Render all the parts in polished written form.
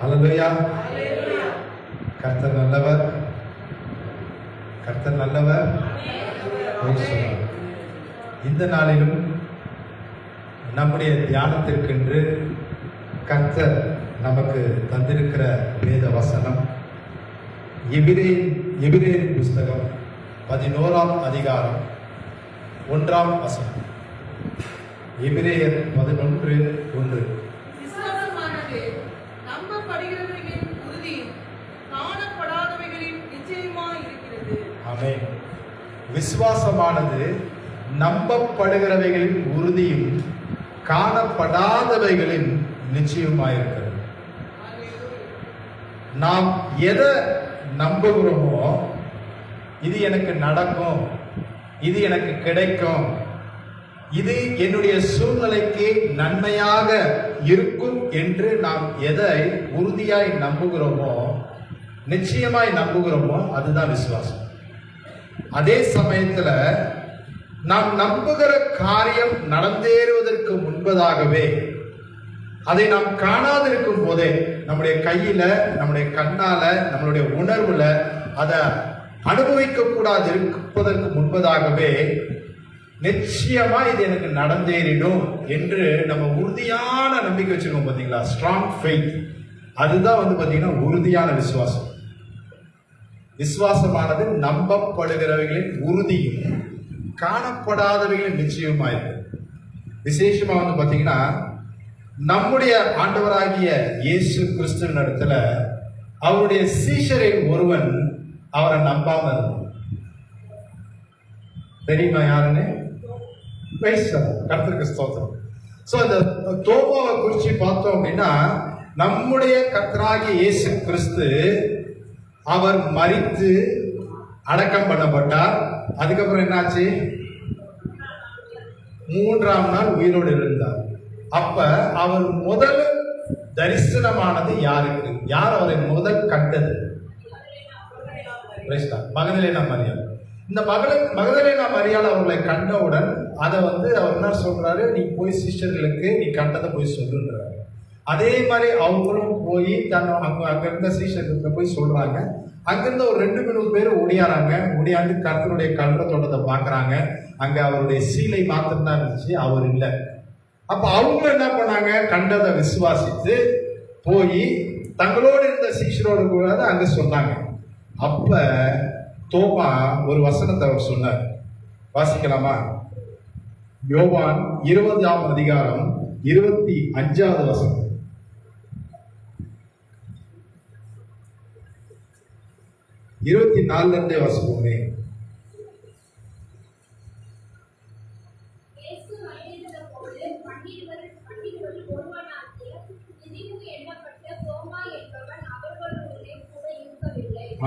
ஹல்லேலூயா. கர்த்தர் நல்லவர், கர்த்தர் நல்லவர். இந்த நாளிலும் நம்முடைய தியானத்திற்கென்று கர்த்தர் நமக்கு தந்திருக்கிற வேத வசனம் எபிரேயர் புஸ்தகம் 11ஆம் அதிகாரம் 1ஆம் வசனம். எபிரேயர் 11:1. விசுவாசமானது நம்பப்படுகிறவைகளின் உறுதியும் காணப்படாதவைகளின் நிச்சயமாய் இருக்கிறது. ஆமென். விசுவாசமானது நம்பப்படுகிறவைகளின் உறுதியும் காணப்படாதவைகளின் நிச்சயமாயிருக்கிறது. நாம் எதை நம்புகிறோமோ, இது எனக்கு நடக்கும், இது எனக்கு கிடைக்கும், இது என்னுடைய சூழ்நிலைக்கு நன்மையாக இருக்கும் என்று நாம் எதை உறுதியாய் நம்புகிறோமோ, நிச்சயமாய் நம்புகிறோமோ, அதுதான் விசுவாசம். அதே சமயத்துல நாம் நம்புகிற காரியம் நடந்தேறுவதற்கு முன்பதாகவே, அதை நாம் காணாதிருக்கும் போதே, நம்முடைய கையில, நம்முடைய கண்ணால, நம்மளுடைய உணர்வுல அதை அனுபவிக்க கூடாது இருப்பதற்கு முன்பதாகவே நிச்சயமா இது எனக்கு நடந்தேறிடும் என்று நம்ம உறுதியான நம்பிக்கை வச்சிருக்கோம். பாத்தீங்களா? Strong faith. அதுதான் பாத்தீங்கன்னா உறுதியான விசுவாசம். விசுவாசமானது நம்பப்படுகிறவைகளின் உறுதியும் காணப்படாதவைகளின் நிச்சயமாயிருக்கு. விசேஷமா பாத்தீங்கன்னா, நம்முடைய ஆண்டவராகிய இயேசு கிறிஸ்துவின் இடத்துல அவருடைய சீஷரில் ஒருவன் அவரை நம்பாம இருந்தான். தெரியுமா யாருன்னு? கர்த்தருக்கு ஸ்தோத்திரம். சோ இந்த தோமாவை குறிச்சு பார்த்தோம் அப்படின்னா, நம்முடைய கர்த்தராகிய இயேசு கிறிஸ்து அவர் மரித்து அடக்கம் பண்ணப்பட்டார். அதுக்கப்புறம் என்னாச்சு? 3ஆம் நாள் உயிரோடு இருந்தார். அப்ப அவர் முதல் தரிசனமானது யாருக்கு? யார் அவரை முதல் கண்டது? மகதலேனா மரியாள். இந்த மகதலேனா மரியாள் அவர்களை கண்டவுடன் அதை அவர் என்ன சொல்றாரு? நீ போய் சிஸ்டர்களுக்கு நீ கண்டதை போய் சொல்லுன்றாரு. அதே மாதிரி அவங்களும் போய் அங்க இருந்த சீஷர்களுக்கு போய் சொல்றாங்க. அங்கிருந்து ஒரு 2-3 பேர் ஓடியாராங்க. ஓடியாந்து கர்த்தருடைய கல்ற தோட்டத்தை பாக்குறாங்க. அங்க அவருடைய சீலை மாத்திரம்தான் இருந்துச்சு, அவர் இல்லை. அப்ப அவங்க என்ன பண்ணாங்க? கண்டதை விசுவாசித்து போய் தங்களோடு இருந்த சீஷரோடு கூட அங்க சொன்னாங்க. அப்ப தோமா ஒரு வசனத்தை அவர் சொன்னார். வாசிக்கலாமா? யோவான் 20ஆம் அதிகாரம் 25வது வசனம். 24 வசனமே.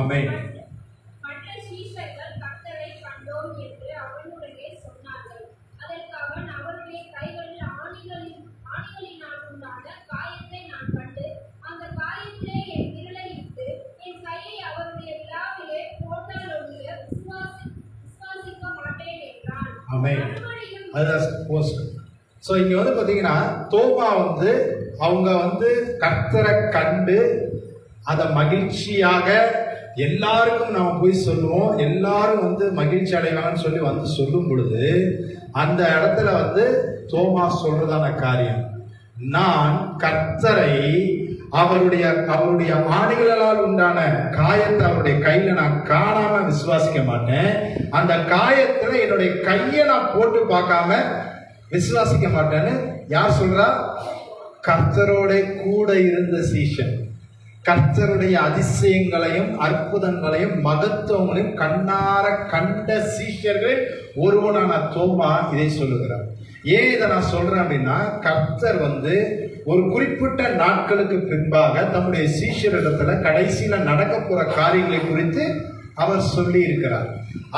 ஆமென். மற்ற சீஷர்கள் கர்த்தரை கண்டோம் என்று அவனுடனே சொன்னார்கள். அதற்கு அவன், அவருடைய கைகளில் ஆணிகளினால் உண்டான காயத்தை நான் கண்டு, அந்த காயத்திலே என் விரலை இட்டு என் கையை அவருடைய விழாவிலே போட்டால் ஒழிய விசுவாசிக்க மாட்டேன் என்றான். ஆமென். அதுதான் போஸ்ட். ஸோ இங்க பாத்தீங்கன்னா, தோமா அவங்க கர்த்தரை கண்டு அதை மகிழ்ச்சியாக எல்லாருக்கும் நாம போய் சொல்லுவோம், எல்லாரும் மகிழ்ச்சி அடைவாங்கன்னு சொல்லி சொல்லும் பொழுது, அந்த இடத்துல தோமா சொல்றதான காரியம், நான் கர்த்தரை அவருடைய ஆணிகளால் உண்டான காயத்தை அவருடைய கையில நான் காணாம விசுவாசிக்க மாட்டேன். அந்த காயத்துல என்னுடைய கையை நான் போட்டு பார்க்காம விசுவாசிக்க மாட்டேன்னு யார் சொல்றா? கர்த்தரோட கூட இருந்த சீஷன். கர்த்தருடைய அதிசயங்களையும் அற்புதங்களையும் மகத்துவங்களையும் கண்ணார கண்ட சீஷர்கள் ஒருவனான தோமா இதை சொல்லுகிறார். ஏன் இதை நான் சொல்றேன் அப்படின்னா, கர்த்தர் ஒரு குறிப்பிட்ட நாட்களுக்கு பின்பாக தம்முடைய சீஷரிடத்துல கடைசியில நடக்க போற காரியங்களை குறித்து அவர் சொல்லி இருக்கிறார்.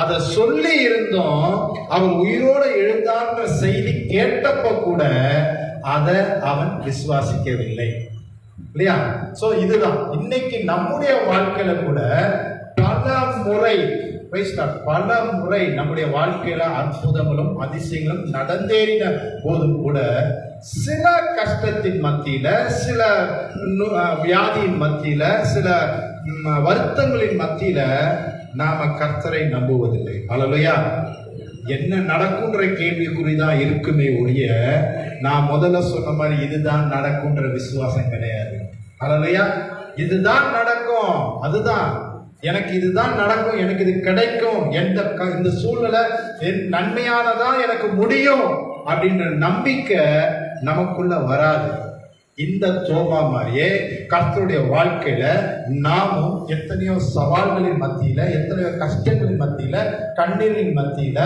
அதை சொல்லி இருந்தும் அவர் உயிரோடு எழுந்தான்ற செய்தி கேட்டப்ப கூட அதை அவன் விசுவாசிக்கவில்லை. இல்லையா? சோ இதுதான் இன்னைக்கு நம்முடைய வாழ்க்கையில கூட பல முறை பல முறை நம்முடைய வாழ்க்கையில அற்புதங்களும் அதிசயங்களும் நடந்தேறின போதும் கூட சில கஷ்டத்தின் மத்தியில, சில வியாதியின் மத்தியில, சில வருத்தங்களின் மத்தியில நாம கர்த்தரை நம்புவதில்லை. அல்லேலூயா. என்ன நடக்கும்ன்ற கேள்விக்குறிதான் இருக்குமே ஒழிய நான் முதல்ல சொன்ன மாதிரி இதுதான் நடக்கும்ன்ற விசுவாசம் கிடையாது. அல்லேலூயா. இதுதான் நடக்கும், அதுதான் எனக்கு இதுதான் நடக்கும், எனக்கு இது கிடைக்கும், இந்த சூழ்நிலை நன்மையானதா எனக்கு முடியும் அப்படின்ற நம்பிக்கை நமக்குள்ள வராது. இந்த தோமா மாதிரியே கர்த்தருடைய வாழ்க்கையில நாமும் எத்தனையோ சவால்களின் மத்தியில, எத்தனையோ கஷ்டங்களின் மத்தியில, கண்ணீரின் மத்தியில,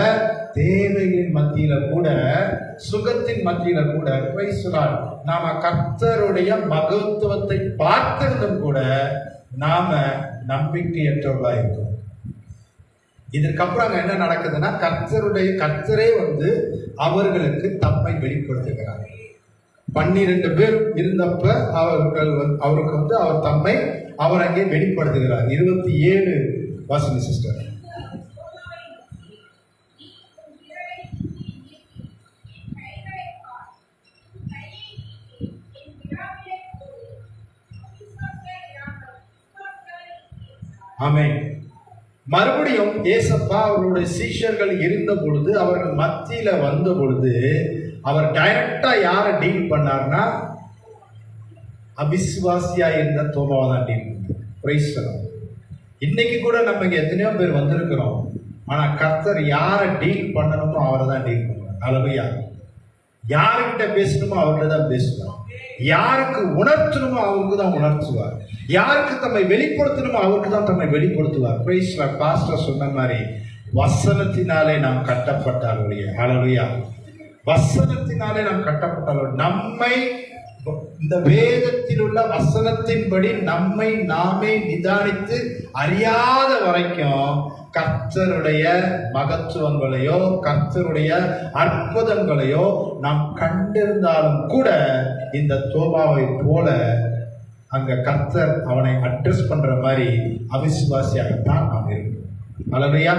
தேவைகளின் மத்தியில கூட, சுகத்தின் மத்தியில கூட நாம கர்த்தருடைய மகத்துவத்தை பார்த்திருந்தும் கூட நாம நம்பிக்கையற்றவர்களா இருக்கோம். இதற்கப்புறம் என்ன நடக்குதுன்னா, கர்த்தரே அவர்களுக்கு தம்மை வெளிப்படுத்துகிறார். 12 பேர் இருந்தப்ப அவருக்கு அவர் அங்கே வெளிப்படுத்துகிறார். 27 வாசனை சிஸ்டர். ஆமென். மறுபடியும் ஏசப்பா அவருடைய சீஷர்கள் இருந்த பொழுது, அவர்கள் மத்தியில வந்த பொழுது, அவர் டைரக்டா யாரை டீல் பண்ணார்னா, அவிசுவாசியா இருந்த தோமாவை தான் டீல் பண்ணார். இன்னைக்கு கூட நம்ம இங்க எத்தனையோ பேர் வந்திருக்கிறோம், ஆனா கர்த்தர் யாரை டீல் பண்ணணுமோ அவரை தான் டீல் பண்ணுவார். அல்லேலூயா. யாருக்கிட்ட பேசணுமோ அவர்கிட்ட தான் பேசுவார். யாருக்கு உணர்த்தணுமோ அவருக்கு தான் உணர்த்துவார். யாருக்கு தம்மை வெளிப்படுத்தணுமோ அவருக்கு தான் தம்மை வெளிப்படுத்துவார். பாஸ்டர் சொன்ன மாதிரி வசனத்தினாலே நாம் கட்டப்பட்டாலுடைய, அல்லேலூயா, வசனத்தினாலே நாம் கட்டப்பட்டாலும் நம்மை இந்த வேதத்தில் உள்ள வசனத்தின்படி நம்மை நாமே நிதானித்து அறியாத வரைக்கும் கர்த்தருடைய மகத்துவங்களையோ கர்த்தருடைய அற்புதங்களையோ நாம் கண்டிருந்தாலும் கூட இந்த தோமாவை போல அங்க கர்த்தர் அவனை அட்ரஸ் பண்ற மாதிரி அவிசுவாசியாகத்தான் நாம் இருக்கோம். அல்லேலூயா,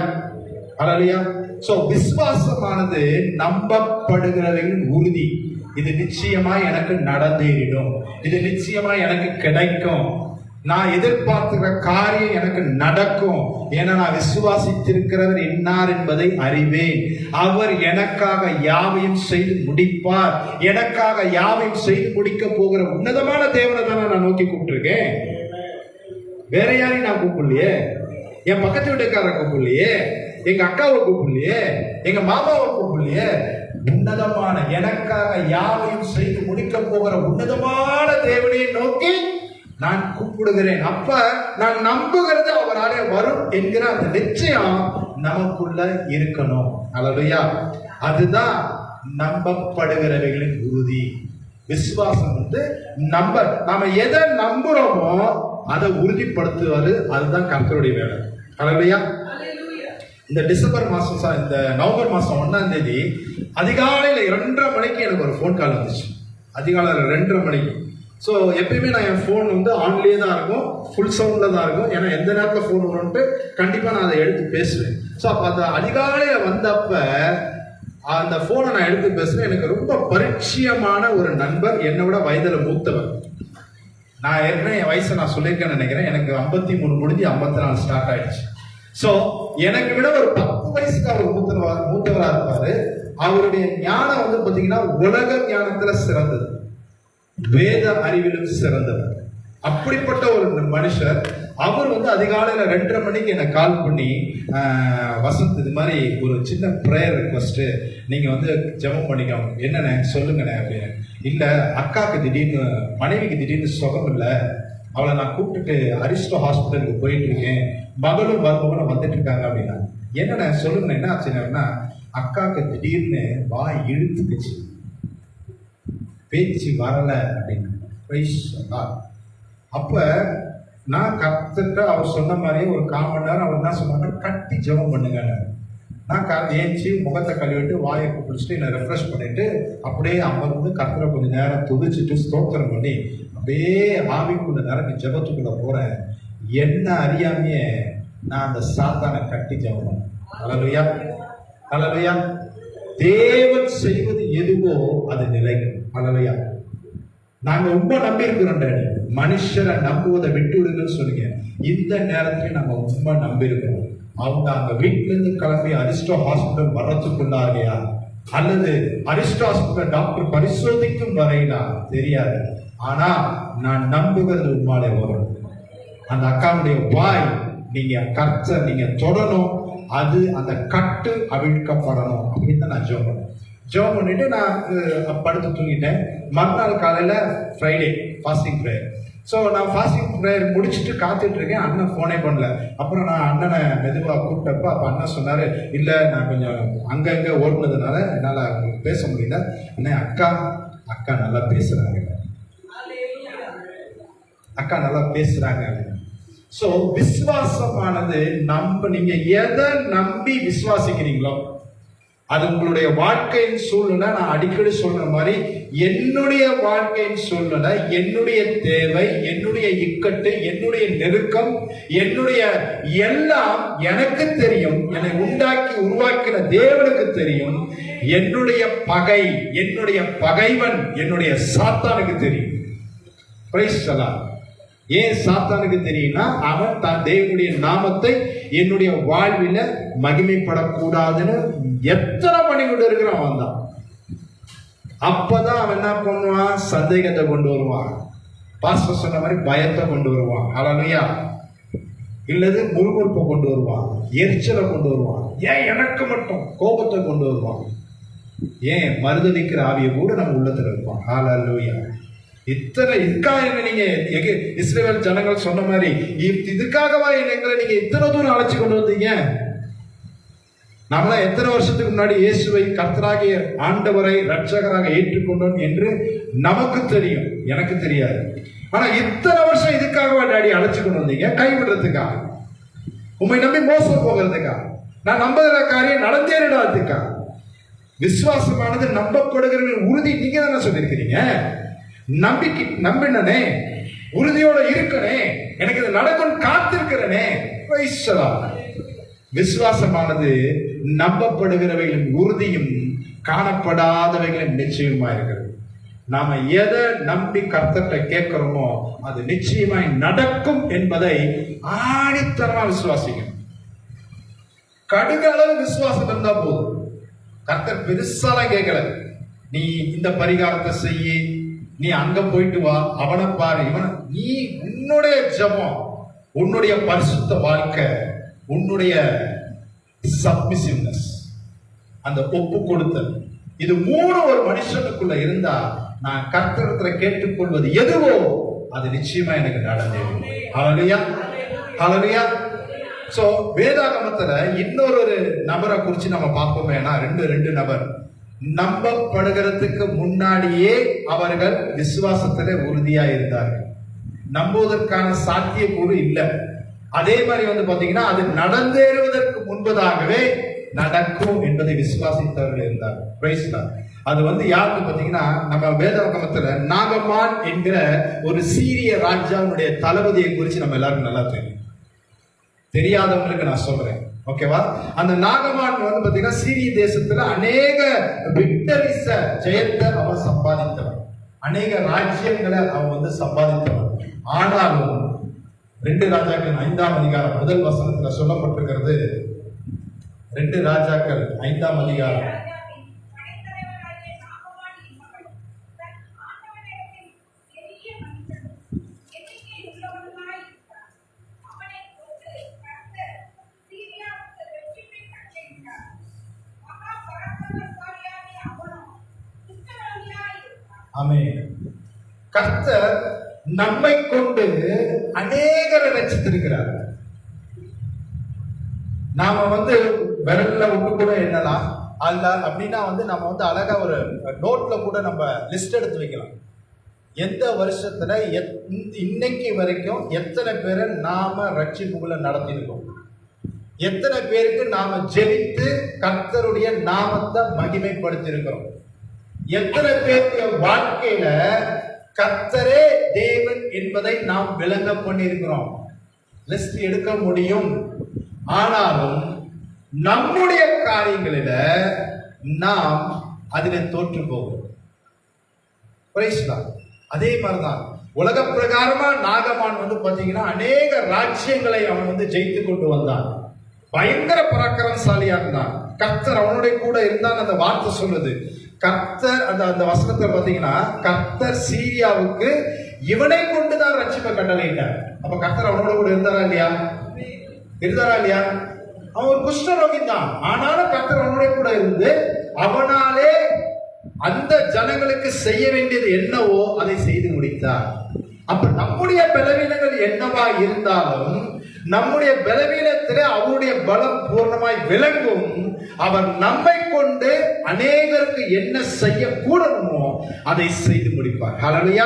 அல்லேலூயா. சோ விசுவாசமானது நம்பப்படுகிறவர்களின் உறுதி. இது நிச்சயமா எனக்கு நடந்தேறிடும், இது நிச்சயமா எனக்கு கிடைக்கும், நான் எதிர்பார்க்கிற காரியம் எனக்கு நடக்கும், ஏன்னா நான் விசுவாசித்திருக்கிறவர் இன்னார் என்பதை அறிவேன், அவர் எனக்காக யாவையும் செய்து முடிப்பார், எனக்காக யாவையும் செய்து முடிக்க போகிற உன்னதமான தேவனை தானே நான் நோக்கி கூப்பிட்டுருக்கேன். வேற யாரையும் நான் கூப்பிடலையே, என் பக்கத்து வீட்டுக்காரரை கூப்பிடலையே, எங்க அக்காவை கூப்பிடலையே, எங்க மாமாவை கூப்பிடலையே, உன்னதமான எனக்காக யாவையும் செய்து முடிக்க போகிற உன்னதமான தேவனை நோக்கி நான் கூப்பிடுகிறேன். அப்ப நான் நம்புகிறது அவராலே வரும் என்கிற அந்த நிச்சயம் நமக்குள்ள இருக்கணும். அல்லேலூயா. அதுதான் நம்பப்படுகிறவைகளின் உறுதி. விசுவாசம் நாம எதை நம்புறோமோ அதை உறுதிப்படுத்துவது, அதுதான் கர்த்தருடைய வேலை. அல்லேலூயா. இந்த டிசம்பர் மாசம், இந்த நவம்பர் மாசம் 1ஆம் தேதி அதிகாலையில 2:30 மணிக்கு எனக்கு ஒரு ஃபோன் கால் வந்துச்சு. அதிகாலையில் 2:30 மணிக்கு. ஸோ எப்பயுமே நான் என் ஃபோன் ஆன்லேயே தான் இருக்கும், ஃபுல் சவுண்டில் தான் இருக்கும். ஏன்னா எந்த நேரத்தில் ஃபோன் வரும்ட்டு கண்டிப்பாக நான் அதை எடுத்து பேசுவேன். ஸோ அப்போ அந்த அதிகாலையில் வந்தப்ப அந்த ஃபோனை நான் எடுத்து பேசுவேன். எனக்கு ரொம்ப பரிச்சயமான ஒரு நண்பர், என்னை விட வயதில் மூத்தவர். நான் ஏற்கனவே என் வயசை நான் சொல்லியிருக்கேன்னு நினைக்கிறேன். எனக்கு 53 முடிஞ்சு 54 ஸ்டார்ட் ஆயிடுச்சு. ஸோ எனக்கு விட ஒரு 10 வயசுக்கு அவர் மூத்தவராக இருப்பாரு. அவருடைய ஞானம் பார்த்தீங்கன்னா உலக ஞானத்துல சிறந்தது, வேத அறிவிலும் சிறந்தவர். அப்படிப்பட்ட ஒரு மனுஷர். அவர் அதிகாலையில 2:30 மணிக்கு என்னை கால் பண்ணி, வசந்த், இது மாதிரி ஒரு சின்ன ப்ரேயர் ரிக்வஸ்ட், நீங்க ஜெபம் பண்ணிக்கோங்க. என்னண்ணே சொல்லுங்கண்ணே அப்படின்னு. இல்ல, அக்காவுக்கு திடீர்னு, மனைவிக்கு திடீர்னு சுகம் இல்லை, அவளை நான் கூப்பிட்டுட்டு அரிஸ்டோ ஹாஸ்பிட்டலுக்கு போயிட்டு இருக்கேன், மகளும் மருமகளும் வந்துட்டு இருக்காங்க அப்படின்னா. என்னண்ணே சொல்லுங்க, என்ன ஆச்சுன்னா, அக்காவுக்கு திடீர்னு வாய் இழுத்துக்குச்சு, பேச்சு வரல அப்படின்னு. அப்ப நான் கத்துட்ட அவர் சொன்ன மாதிரியே ஒரு 1/4 மணி நேரம் அவர் என்ன சொன்னாங்க, கட்டி ஜெபம் பண்ணுங்க. நான் ஏஞ்சி முகத்தை கழுவிட்டு வாயை குளிச்சுட்டு என்னை ரெஃப்ரெஷ் பண்ணிட்டு அப்படியே அமர்ந்து கர்த்தரை கொஞ்சம் நேரம் துதிச்சுட்டு ஸ்தோத்திரம் பண்ணி அப்படியே ஆவிக்குள்ள நிரம்பி ஜெபத்துக்குள்ள போறேன். என்ன அறியாமையே நான் அந்த சாத்தானை கட்டி ஜெபம். ஹல்லேலூயா, ஹல்லேலூயா. தேவன் செய்வது எதுவோ அது நிலைக்கும். ஹல்லேலூயா. நாங்க ரொம்ப நம்பி இருக்கிறோம் டாடி. மனுஷரை நம்புவதை விட்டு விடுங்கன்னு சொன்னீங்க. இந்த நேரத்துல நம்ம ரொம்ப நம்பி இருக்கிறோம். அவங்க அங்க வீட்டுல இருந்து கிளம்பி அரிஸ்டோ ஹாஸ்பிட்டல் வர்றதுக்குள்ளாகையா அல்லது அரிஸ்டோ ஹாஸ்பிட்டல் டாக்டர் பரிசோதிக்கும் வரையிலா தெரியாது. ஆனா நான் நம்புகிறது உண்மையிலே வரும். அந்த அக்காவுடைய வாய் நீங்க கர்த்தர் நீங்க தொடணும், அது அந்த கட்டு அவிழ்க்கப்படணும் அப்படின்னு தான் நான் ஜெபம் பண்ணிட்டு நான் படுத்து தூங்கிட்டேன். மறுநாள் காலையில ஃப்ரைடே ஃபாஸ்டிங் ப்ரேயர். ஸோ நான் ஃபாஸ்டிங் ப்ரேயர் முடிச்சுட்டு காத்துட்டு இருக்கேன். அண்ணன் ஃபோனே பண்ணல. அப்புறம் நான் அண்ணனை மெதுவாக கூப்பிட்டப்ப அப்போ அண்ணன் சொன்னாரு, இல்லை நான் கொஞ்சம் அங்கங்கே ஓடுனதுனால என்னால் பேச முடியல. அண்ணன் அக்கா நல்லா பேசுறாங்க, அக்கா நல்லா பேசுறாங்க. ஸோ விசுவாசமானது நீங்க எதை நம்பி விசுவாசிக்கிறீங்களோ அது உங்களுடைய வாழ்க்கையின் சூழ்நிலை. நான் அடிக்கடி சொல்ற மாதிரி என்னுடைய வாழ்க்கையின் சூழ்நிலை, என்னுடைய தேவை, என்னுடைய இக்கட்டு, என்னுடைய நெருக்கம், என்னுடைய எல்லாம் எனக்கு தெரியும். என்னை உண்டாக்கி உருவாக்கின தேவனுக்கு தெரியும். என்னுடைய பகை, என்னுடைய பகைவன், என்னுடைய சாத்தானுக்கு தெரியும். Price the Lord. ஏன் சாத்தானுக்கு தெரியும்னா அவன் தான் தேவனுடைய நாமத்தை என்னுடைய வாழ்வில மகிமைப்படக்கூடாதுன்னு எத்தனை பண்ணி கொண்டு இருக்கிறான். அவன் தான் அப்பதான் அவன் என்ன பண்ணுவான், சந்தேகத்தை கொண்டு வருவான். பாஸ்டர் சொன்ன மாதிரி பயத்தை கொண்டு வருவான். ஹல்லேலூயா. இல்லது முறுமுறுப்பை கொண்டு வருவான், எரிச்சலை கொண்டு வருவான். ஏன் எனக்கு மட்டும் கோபத்தை கொண்டு வருவான். ஏன் மறுதளிக்கிற ஆவியை கூட நம்ம உள்ளத்துல இருப்பான். ஹல்லேலூயா. இதுக்காக நீங்க இஸ்ரவேல் ஜனங்கள் சொன்ன மாதிரி இதுக்காகவா எங்களை நீங்க இத்தனை தூரம் அழைச்சு கொண்டு வந்தீங்க? நம்மளாம் எத்தனை வருஷத்துக்கு முன்னாடி இயேசுவை கர்த்தராகிய ஆண்டவரை ரட்சகராக ஏற்றுக்கொண்டோம் என்று நமக்கு தெரியும், எனக்கு தெரியாது. ஆனா இத்தனை வருஷம் இதுக்காகவா டாடி அழைச்சு கொண்டு வந்தீங்க? கைவிடுறதுக்கா? உண்மை நம்பி மோசம் போகிறதுக்கா? நான் நம்புகிற காரியம் நடந்தேறிடாதுக்கா? விசுவாசமானது நம்பப்படுகிற உறுதி. நீங்க தானே சொல்லியிருக்கிறீங்க. நம்பினே, உறுதியோட இருக்கனே, எனக்கு இது நடக்கும் காத்திருக்கிறனே. விசுவாசமானது நம்பப்படுகிறவைகளின் உறுதியும் காணப்படாதவைகளின் நிச்சயமா இருக்கிறது. நாம எதை நம்பி கர்த்தர்கிட்ட கேட்கிறோமோ அது நிச்சயமாய் நடக்கும் என்பதை ஆணித்தரமா விசுவாசிக்கணும். கடுகு அளவு விசுவாசம் இருந்தா போதும். கர்த்தர் பெருசாலாம் கேட்கல, நீ இந்த பரிகாரத்தை செய்ய, நீ அங்க போயிட்டு வா, அவனை பாரு, இவனை. நீ உன்னுடைய ஜெபம், உன்னுடைய பரிசுத்த வாழ்க்கை, உன்னுடைய சப்மிசிவ்னஸ், அந்த ஒப்பு கொடுத்தல், இது மூணு ஒரு மனுஷனுக்குள்ள இருந்தா நான் கர்த்தரத்துல கேட்டுக்கொள்வது எதுவோ அது நிச்சயமா எனக்கு நடந்தேறும். ஹல்லேலூயா, ஹல்லேலூயா. சோ வேதாகமத்துல இன்னொரு நபரை குறிச்சு நம்ம பார்ப்போமேனா, ரெண்டு நபர் நம்பப்படுகிறதுக்கு முன்னாடியே அவர்கள் விசுவாசத்திலே உறுதியா இருந்தார்கள். நம்புவதற்கான சாத்தியக்கூறு இல்லை. அதே மாதிரி பாத்தீங்கன்னா அது நடந்தேறுவதற்கு முன்பதாகவே நடக்கும் என்பதை விசுவாசித்தவர்கள் இருந்தார்கள். Price the Lord. அது யாருக்கு பாத்தீங்கன்னா, நம்ம வேதாகமத்துல நாகமான் என்கிற ஒரு சீரிய ராஜாவுடைய தளபதியை குறித்து நம்ம எல்லாருக்கும் நல்லா தெரியும். தெரியாதவங்களுக்கு நான் சொல்றேன், ஓகேவா? அந்த நாகமான் பாத்தீங்கன்னா சீரிய தேசத்துல அநேக விக்டரிஸ, ஜெயத்தை அவன் சம்பாதித்தவன், அநேக ராஜ்யங்களை அவன் சம்பாதித்தவன். ஆனாலும் 2 ராஜாக்கள் 5ஆம் அதிகாரம் 1 வசனத்துல சொல்லப்பட்டிருக்கிறது. 2 ராஜாக்கள் 5ஆம் அதிகாரம் ஆமென். கர்த்தர் நம்மை கொண்டு அநேகரை ரட்சித்திருக்கிறார். நாம விரல்ல விட்டு கூட எண்ணலாம். அல்ல அப்படின்னா நம்ம அழகா ஒரு நோட்ல கூட நம்ம லிஸ்ட் எடுத்து வைக்கலாம். எந்த வருஷத்துல இன்னைக்கு வரைக்கும் எத்தனை பேரை நாம ரட்சிப்புகளை நடத்திருக்கோம், எத்தனை பேருக்கு நாம ஜெபித்து கர்த்தருடைய நாமத்தை மகிமைப்படுத்தி இருக்கிறோம், எத்தனை பேருடைய வாழ்க்கையில கர்த்தரே தேவன் என்பதை நாம் விளங்க பண்ணியிருக்கிறோம். லிஸ்ட் எடுக்க முடியும். ஆனாலும் நம்முடைய காரியங்களில நாம் அதிலே தோற்று போகிறோம். அதே மாதிரிதான் உலக பிரகாரமா நாகமான் வந்து பாத்தீங்கன்னா அநேக ராஜ்யங்களை அவன் வந்து ஜெயித்து கொண்டு வந்தான். பயங்கர பராக்கிரமசாலியா இருந்தான். கர்த்தர் அவனுடைய கூட இருந்தான். அந்த வார்த்தை சொல்லுது. கர்த்தர் அந்த வசனத்தை பாத்தீங்கன்னா கர்த்தர் சீரியாவுக்கு இவனை கொண்டுதான் ரட்சிப்பை கட்டளையிட்டார். அப்ப கர்த்தர் அவனோட கூட இருந்தாரா இல்லையா? அவன் ஒரு குஷ்டரோகி தான். ஆனாலும் கர்த்தர் அவனுடைய கூட இருந்து அவனாலே அந்த ஜனங்களுக்கு செய்ய வேண்டியது என்னவோ அதை செய்து முடித்தார். அப்ப நம்முடைய பலவீனங்கள் என்னவா இருந்தாலும் நம்முடைய பலவீனத்திலே அவருடைய பலம் பூர்ணமாய் விளங்கும். அவர் நம்மை கொண்டு அநேகருக்கு என்ன செய்ய கூடணுமோ அதை செய்து முடிப்பார். ஹல்லேலூயா.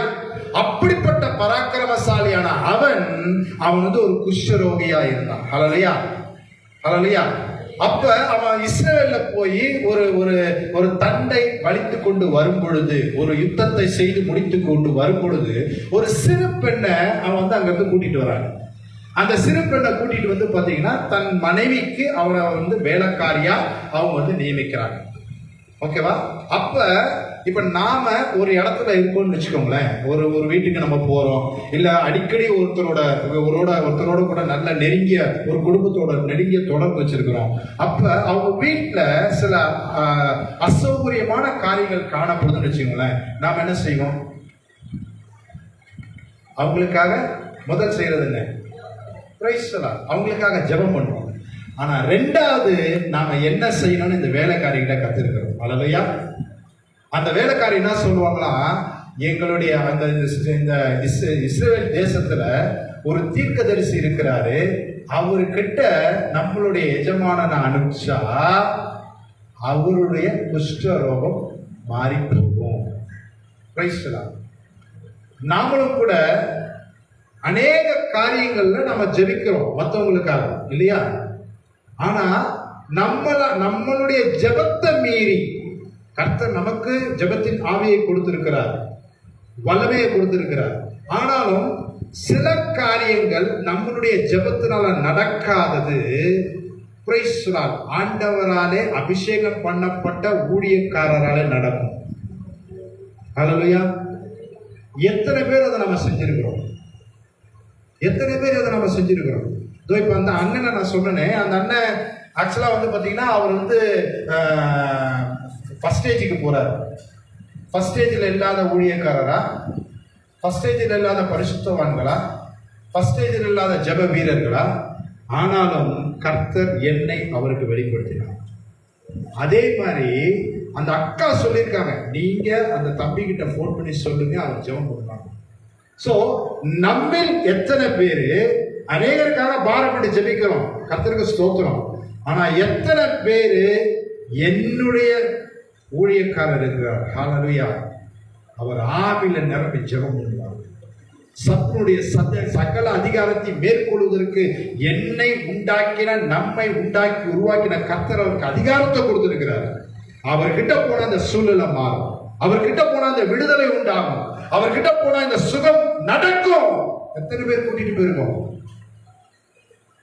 அப்படிப்பட்ட பராக்கிரமசாலியான அவன் வந்து ஒரு குஷ்டரோகியா இருந்தான். ஹல்லேலூயா. அப்ப அவன் இஸ்ரவேல்ல போய் ஒரு தண்டை வலித்து கொண்டு வரும் பொழுது, ஒரு யுத்தத்தை செய்து முடித்து கொண்டு வரும் பொழுது ஒரு சிறு பெண்ணை அவன் வந்து அங்கிருந்து கூட்டிட்டு வராங்க. அந்த சிறு பெண்ணை கூட்டிட்டு வந்து பாத்தீங்கன்னா தன் மனைவிக்கு அவனை வந்து வேலைக்காரியா அவங்க வந்து நியமிக்கிறாங்க. ஓகேவா? அப்ப இப்ப நாம ஒரு இடத்துல இருக்கோம்னு வச்சுக்கோங்களேன். ஒரு வீட்டுக்கு நம்ம போறோம், இல்ல அடிக்கடி ஒருத்தரோட கூட நல்ல நெருங்கிய ஒரு குடும்பத்தோட நெருங்கிய தொடர்பு வச்சிருக்கிறோம். அப்ப அவங்க வீட்டுல சில அசௌகரியமான காரியங்கள் காணப்படுதுன்னு வச்சுக்கோங்களேன். நாம என்ன செய்வோம்? அவங்களுக்காக முதல் செய்யறது என்ன? அவங்களுக்காக ஜெபம் பண்ணுவோம். ஆனா ரெண்டாவது நாம என்ன செய்யணும்னு இந்த வேலைக்காரிகிட்ட கத்துருக்கிறோம். ஹல்லேலூயா. அந்த வேலைக்காரி என்ன சொல்லுவாங்களா, எங்களுடைய அந்த இஸ்ரவேல் தேசத்துல ஒரு தீர்க்கதரிசி இருக்கிறாரு, அவர்கிட்ட நம்மளுடைய எஜமானனை அனுப்பிச்சா அவருடைய குஷ்டரோகம் மாறி போகும். நாமளும் கூட அநேக காரியங்கள்ல நம்ம ஜெபிக்கிறோம் மற்றவங்களுக்காக இல்லையா? ஆனா நம்மளுடைய ஜெபத்தை மீறி கர்த்தர் நமக்கு ஜெபத்தின் ஆவியை கொடுத்திருக்கிறார், வல்லமையை கொடுத்திருக்கிறார். ஆனாலும் சில காரியங்கள் நம்மளுடைய ஜெபத்தினால நடக்காதது ஆண்டவராலே அபிஷேகம் பண்ணப்பட்ட ஊழியக்காரராலே நடக்கும். ஹல்லேலூயா. எத்தனை பேர் அதை நம்ம செஞ்சிருக்கிறோம்? இப்ப அந்த அண்ணனை நான் சொன்னேன். அந்த அண்ணன் ஆக்சுவலா வந்து பாத்தீங்கன்னா அவர் வந்து ஃபர்ஸ்ட் ஸ்டேஜுக்கு போறாரு. ஃபர்ஸ்ட் ஸ்டேஜில் இல்லாத ஊழியக்காரரா, ஃபர்ஸ்ட் ஸ்டேஜில் இல்லாத பரிசுத்தவான்களா, ஃபர்ஸ்ட் ஸ்டேஜில் இல்லாத ஜெப வீரர்களா? ஆனாலும் கர்த்தர் என்னை அவருக்கு வெளிப்படுத்தினார். அதே மாதிரி அந்த அக்கா சொல்லியிருக்காங்க, நீங்க அந்த தம்பி கிட்ட போன் பண்ணி சொல்லுங்க, அவர் ஜெபம் பண்ணுவாங்க. சோ நம்மில் எத்தனை பேரு அநேகருக்காக பாரப்பட்டு ஜெபிக்கிறோம், கர்த்தருக்கு ஸ்தோத்திரம். ஆனா எத்தனை பேரு என்னுடைய ஊழியக்காரர் இருக்கிறார், ஹல்லேலூயா, அவர் ஆவில நிரப்பி ஜெபம் பண்ணுவார். சத்துடைய சகல அதிகாரத்தை மேற்கொள்வதற்கு என்னை உண்டாக்கின, நம்மை உண்டாக்கி உருவாக்கின கர்த்தர் அவருக்கு அதிகாரத்தை கொடுத்திருக்கிறார். அவர்கிட்ட போன அந்த சூழ்நிலை மாறும், அவர்கிட்ட போன அந்த விடுதலை உண்டாகும், அவர்கிட்ட போன இந்த சுகம் நடக்கும். எத்தனை பேர் கூட்டிட்டு போயிருக்கோம்?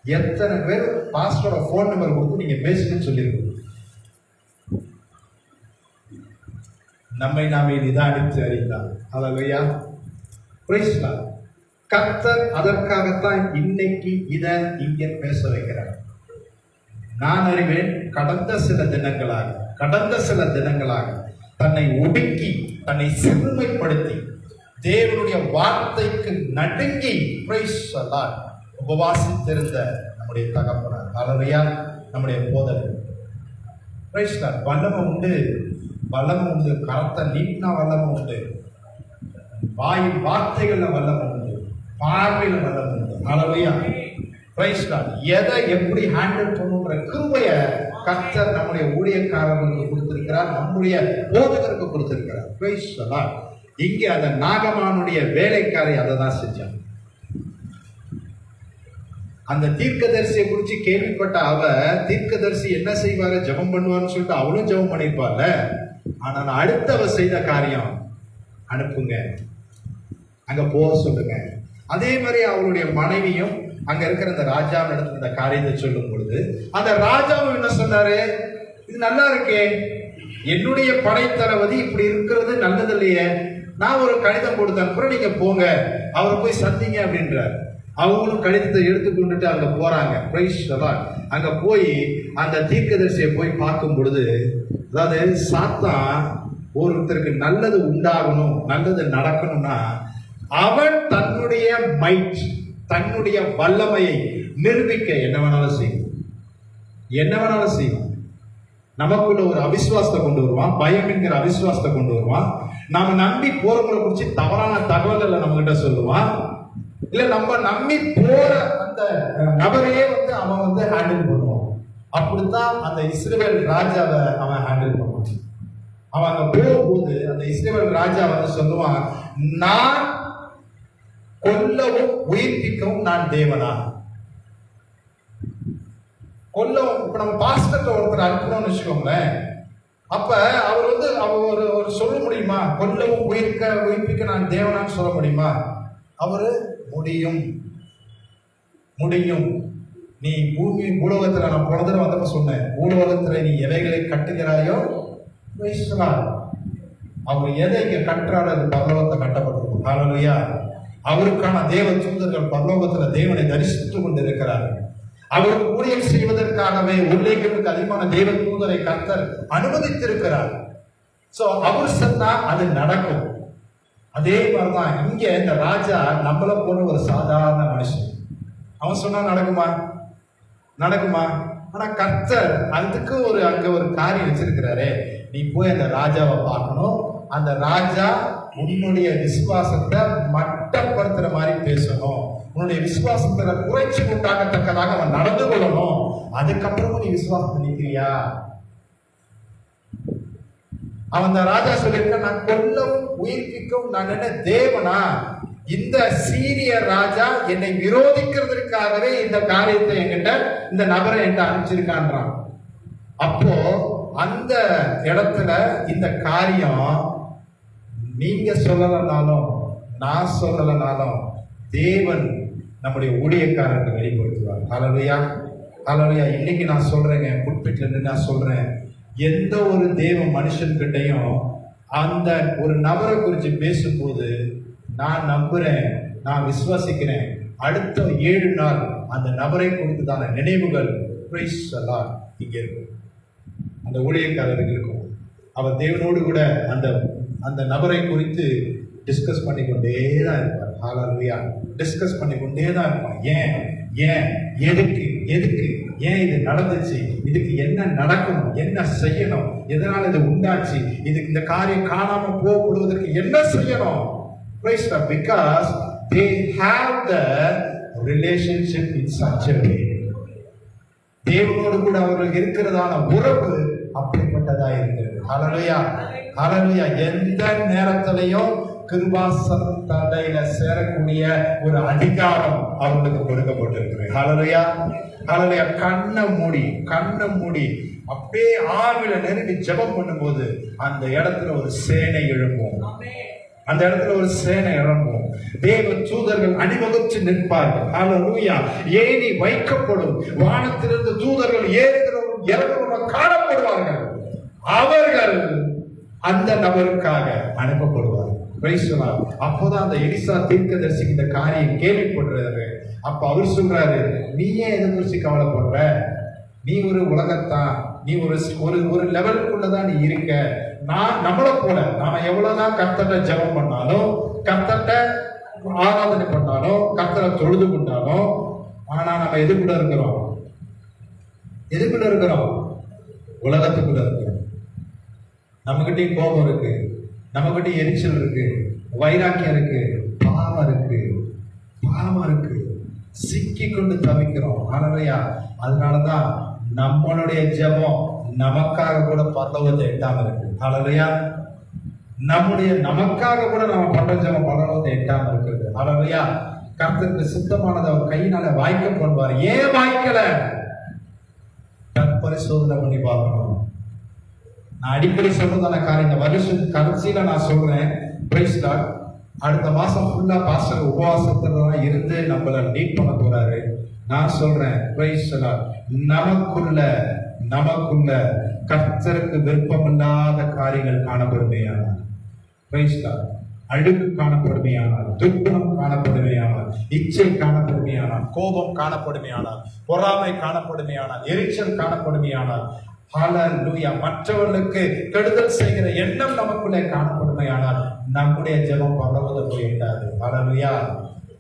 எத்தனை பேர் பாஸ்டரோட போன் நம்பர் கொடுத்து நீங்க பேசுன்னு சொல்லியிருக்கோம்? நம்மை நாமே நிதானித்து அறிந்தார். ஹல்லேலூயா. Praise the lord. கர்த்தர் அதற்காகத்தான் இன்னைக்கு இதை இங்கே பேச வைக்கிறார். நான் அறிவேன், கடந்த சில தினங்களாக தன்னை ஒடுக்கி, தன்னை சிறுமைப்படுத்தி, தேவனுடைய வார்த்தைக்கு நடுங்கி பிரைஸ் தி லார்ட் உபவாசித்திருந்த நம்முடைய தகப்பனார், ஹல்லேலூயா, நம்முடைய போதகர். Price the Lord. வல்லமை உண்டு, கரத்தை நீட்டினா வல்லமை உண்டு, வாயின் வார்த்தைகள்ல வல்லமை உண்டு, பார்வையில வல்லமை உண்டு. ஹல்லேலூயா. Praise the lord. எதை எப்படி ஹேண்டில் பண்ணுன்ற கிருபையை கர்த்தர் நம்முடைய ஊழியக்காரர்களுக்கு கொடுத்திருக்கிறார், நம்முடைய போதகருக்கு கொடுத்திருக்கிறார். Price the Lord. இங்கே அந்த நாகமானுடைய வேலைக்காரி அதை தான் செஞ்சான். அந்த தீர்க்கதரிசியை குறித்து கேள்விப்பட்ட அவ, தீர்க்கதரிசி என்ன செய்வாரு, ஜெபம் பண்ணுவார்னு சொல்லிட்டு அவளும் ஜெபம் பண்ணிருப்பார்ல. ஆனால் அடுத்தவ செய்த காரியம், அனுப்புங்க, அங்க போக சொல்லுங்க. அதே மாதிரி அவளுடைய மனைவியும் அங்க இருக்கிற அந்த ராஜாவின் இடத்துல இந்த காரியத்தை சொல்லும் பொழுது அந்த ராஜாவும் என்ன சொன்னாரு, இது நல்லா இருக்கே, என்னுடைய படைத்தளபதி இப்படி இருக்கிறது நல்லது இல்லையே, நான் ஒரு கடிதம் கொடுத்து அனுப்புறேன், நீங்க போங்க, அவரை போய் சந்திங்க அப்படின்றார். அவங்களும் கடிதத்தை எடுத்துக்கொண்டுட்டு அங்க போறாங்க. அங்க போய் அந்த தீர்க்கதரிசியை போய் பார்க்கும் பொழுது, அதாவது சாத்தான் ஒருத்தருக்கு நல்லது உண்டாகணும், நல்லது நடக்கணும்னா அவன் தன்னுடைய மைட், தன்னுடைய வல்லமையை நிரூபிக்க என்ன வேணாலும் செய்யும், என்ன வேணாலும் செய்யும். நமக்குள்ள ஒரு அவிசுவாசத்தை கொண்டு வருவான், பயம் என்கிற அவிசுவாசத்தை கொண்டு வருவான். நாம நம்பி போறவங்களை குறிச்சு தவறான தகவல்களை நம்ம கிட்ட சொல்லுவான். இல்ல நம்ம நம்பி போற அந்த நபரையே வந்து அவன் வந்து ஹேண்டில் பண்ணுவான். அப்படித்தான் அந்த இஸ்ரவேல் ராஜாவை அவன் ஹேண்டில் பண்ணுவான். அவன் அங்க போகும்போது அந்த இஸ்ரவேல் ராஜா வந்து சொல்லுவான், நான் கொல்லவும் உயிர்ப்பிக்கவும் நான் தேவனா. கொல்லவும், இப்ப நம்ம பாஸ்டர்ல ஒருத்தர் அனுப்பணும்னு வச்சுக்கோங்களேன், அப்ப அவர் வந்து அவர் ஒரு சொல்ல முடியுமா, கொல்லவும் உயிர்ப்பிக்க நான் தேவனான்னு சொல்ல முடியுமா? அவரு முடியும், முடியும். நீ பூலோகத்துல, நான் போன தடவை வந்தப்ப சொன்னேன், பூலோகத்துல நீ எவைகளை கட்டுகிறாயோ அவர் எதை இங்க கட்டுறாரு அது பரலோகத்தை கட்டப்பட்டிருக்கும். ஹல்லேலூயா. அவருக்கான தேவ தூதர்கள் பரலோகத்துல தேவனை தரிசித்துக் கொண்டு இருக்கிறார்கள். அவருக்கு ஊழியம் செய்வதற்காகவே உருளைகளுக்கு அதிகமான தேவ தூதரை கர்த்தர் அனுமதித்திருக்கிறார். சோ அவர் சொன்னா அது நடக்கும். அதே மாதிரிதான் இங்க இந்த ராஜா நம்மள போன ஒரு சாதாரண மனுஷன், அவன் சொன்னா நடக்குமா? நடக்குமா? ஆனா கர்த்தர் அதுக்கு அங்க ஒரு காரியம் வச்சிருக்கிறாரு. நீ போய் அந்த ராஜாவை பார்க்கணும், அந்த ராஜா உன்னுடைய விசுவாசத்தை மட்டப்படுத்துற மாதிரி பேசணும், உன்னுடைய விசுவாசத்தை குறைச்சி உண்டாகத்தக்கதாக அவன் நடந்து கொள்ளணும். அதுக்கப்புறமும் நீ விசுவாசத்தை நிற்கிறியா? அவன் அந்த ராஜா சொல்லியிருக்க, நான் கொல்லவும் உயிர்ப்பிக்கவும் நான் என்ன தேவனா? இந்த சீரிய ராஜா என்னை விரோதிக்கிறதுக்காகவே இந்த காரியத்தை என்கிட்ட, இந்த நபரை என்கிட்ட அனுப்பிச்சிருக்கான்றான். அப்போ அந்த இடத்துல இந்த காரியம் நீங்க சொல்லலனாலும் நான் சொல்லலனாலும் தேவன் நம்முடைய ஊழியக்காரருக்கு வெளிப்படுத்துவார். ஹல்லேலூயா, ஹல்லேலூயா. இன்னைக்கு நான் சொல்றேங்க, புட்பிட்ல இருந்து நான் சொல்றேன், எந்த ஒரு தேவ மனுஷன்கிட்டையும் அந்த ஒரு நபரை குறித்து பேசும்போது நான் நம்புறேன், நான் விசுவாசிக்கிறேன், அடுத்த 7 நாள் அந்த நபரை குறித்துதான நினைவுகள் இங்க இருக்கும், அந்த ஊழியக்காரருக்கு இருக்கும். அவர் தேவனோடு கூட அந்த அந்த நபரை குறித்து டிஸ்கஸ் பண்ணிக்கொண்டே தான் இருப்பார். ஹல்லேலூயா. டிஸ்கஸ் பண்ணிக்கொண்டே தான் இருப்பார். ஏன் ஏன் எதுக்கு எதுக்கு ஏன் இது நடந்துச்சு, இதுக்கு என்ன நடக்கணும், என்ன செய்யணும், எதனால இது உண்டாச்சு, இதுக்கு இந்த காரியம் காணாம போகப்படுவதற்கு என்ன செய்யணும்? Because they have the relationship in such a way. தேவனோடு கூட அவர்கள் இருக்கிறதான உறவு அப்படிப்பட்டதா இருக்கிறது. ஹல்லேலூயா, ஹல்லேலூயா. எந்த நேரத்திலையும் கிருபாசன தடையில சேரக்கூடிய ஒரு அதிகாரம் அவர்களுக்கு கொடுக்கப்பட்டிருக்கிறது. ஹல்லேலூயா, ஹல்லேலூயா. கண்ணை மூடி அப்படியே ஆவில நெருங்கி ஜெபம் பண்ணும்போது அந்த இடத்துல ஒரு சேனை எழும்பும், அந்த இடத்துல ஒரு சேனை இறங்கும். தேவ தூதர்கள் அணிவகுத்து நிற்பார்கள். ஹல்லேலூயா. ஏணி வைக்கப்படும், வானத்திலிருந்து தூதர்கள் ஏறுகிறவரும் இறங்குகிறவரும் காணப்படுவார்கள். அவர்கள் அந்த நபருக்காக அனுப்பப்படுவார்கள். அப்போதான் அந்த எலிசா தீர்க்கதரிசிக்கு இந்த காரியம் கேள்விப்படுறாரு. அப்ப அவர் சொல்றாரு, நீ ஏன் இதை குறிச்சு கவலைப்படுற? நீ ஒரு உலகத்தான், நீ ஒரு லெவலுக்குள்ளதான் நீ இருக்க. நம்மளை போல நாம எவ்வளவுதான் கர்த்தரை ஜெபம் பண்ணாலும், கர்த்தரை ஆராதனை பண்ணாலும், கர்த்தரை தொழுது கொண்டாலும், ஆனா நம்ம எதுக்குள்ள இருக்கிறோம்? எதுக்குள்ள இருக்கிறோம்? உலகத்துக்குள்ள இருக்கிறோம். நம்மகிட்டயும் கோபம் இருக்கு, நம்மகிட்டயும் எரிச்சல் இருக்கு, வைராக்கியம் இருக்கு, பாவம் இருக்கு, சிக்கி கொண்டு தவிக்கிறோம். ஹல்லேலூயா. அதனாலதான் நம்மளுடைய ஜெபம் நமக்காக கூட பரலோகத்தை எட்டாம இருக்கு. ஹல்லேலூயா. நமக்காக கூட நம்ம பண்ற ஜெபம் பரலோகத்தை எட்டாம இருக்கிறது. ஹல்லேலூயா. கர்த்தருக்கு சுத்தமானதை அவர் கையினால வாய்க்க பண்ணுவார். ஏன் வாய்க்கல? பரிசோதனை பண்ணி பார்க்கணும். நான் அடிக்கடி சொல்றதான காரியம், இந்த வருஷம் கடைசியில நான் சொல்றேன், பிரைஸ் காட், அடுத்த மாசம் ஃபுல்லா பாஸ்டர் உபவாசத்துல தான் இருந்து நம்மள லீட் பண்ண போறாரு. நான் சொல்றேன், பிரைஸ் தி லார்ட், நமக்குள்ள கர்த்தருக்கு விருப்பமில்லாத காரியங்கள் காணப்படுமையானால், பிரைஸ் தி லார்ட், அழுக்கு காணப்படுமையானால், துர்க்குணம் காணப்படுமையானால், இச்சை காணப்படுமையானால், கோபம் காணப்படுமையானால், பொறாமை காணப்படுமையானால், எரிச்சல் காணப்படுமையானால், ஹalleluya, மற்றவர்களுக்கு கெடுதல் செய்கிற எண்ணம் நமக்குள்ளே காணப்படுமையானால் நம்முடைய ஜெபம் பரலோகத்துக்கு போய்விடாது. ஹalleluya,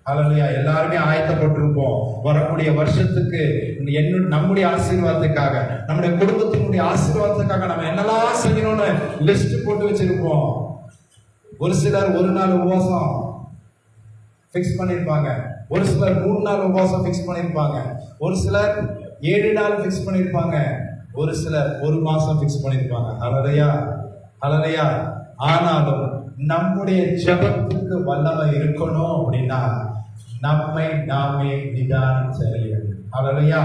ஹalleluya. எல்லாருமே ஆயத்தப்பட்டிருப்போம் வரக்கூடிய வருஷத்துக்கு நம்முடைய ஆசீர்வாதத்துக்காக, நம்முடைய குடும்பத்தினுடைய ஆசீர்வாதத்துக்காக நம்ம என்னெல்லாம் செய்யணும்னு லிஸ்ட் போட்டு வச்சிருப்போம். ஒரு சிலர் ஒரு நாள் உபவாசம் பிக்ஸ் பண்ணிருப்பாங்க, ஒரு சிலர் 3 நாள் உபவாசம் பிக்ஸ் பண்ணிருப்பாங்க, ஒரு சிலர் 7 நாள் பிக்ஸ் பண்ணிருப்பாங்க, ஒரு சிலர் 1 மாசம் பிக்ஸ் பண்ணிருப்பாங்க. ஹalleluya, ஹalleluya. ஆனாலும் நம்முடைய ஜெபத்துக்கு வல்லமை இருக்கணும் அப்படின்னா நம்மை நாமே நிதானம் செய்ய வேண்டும். ஹalleluya,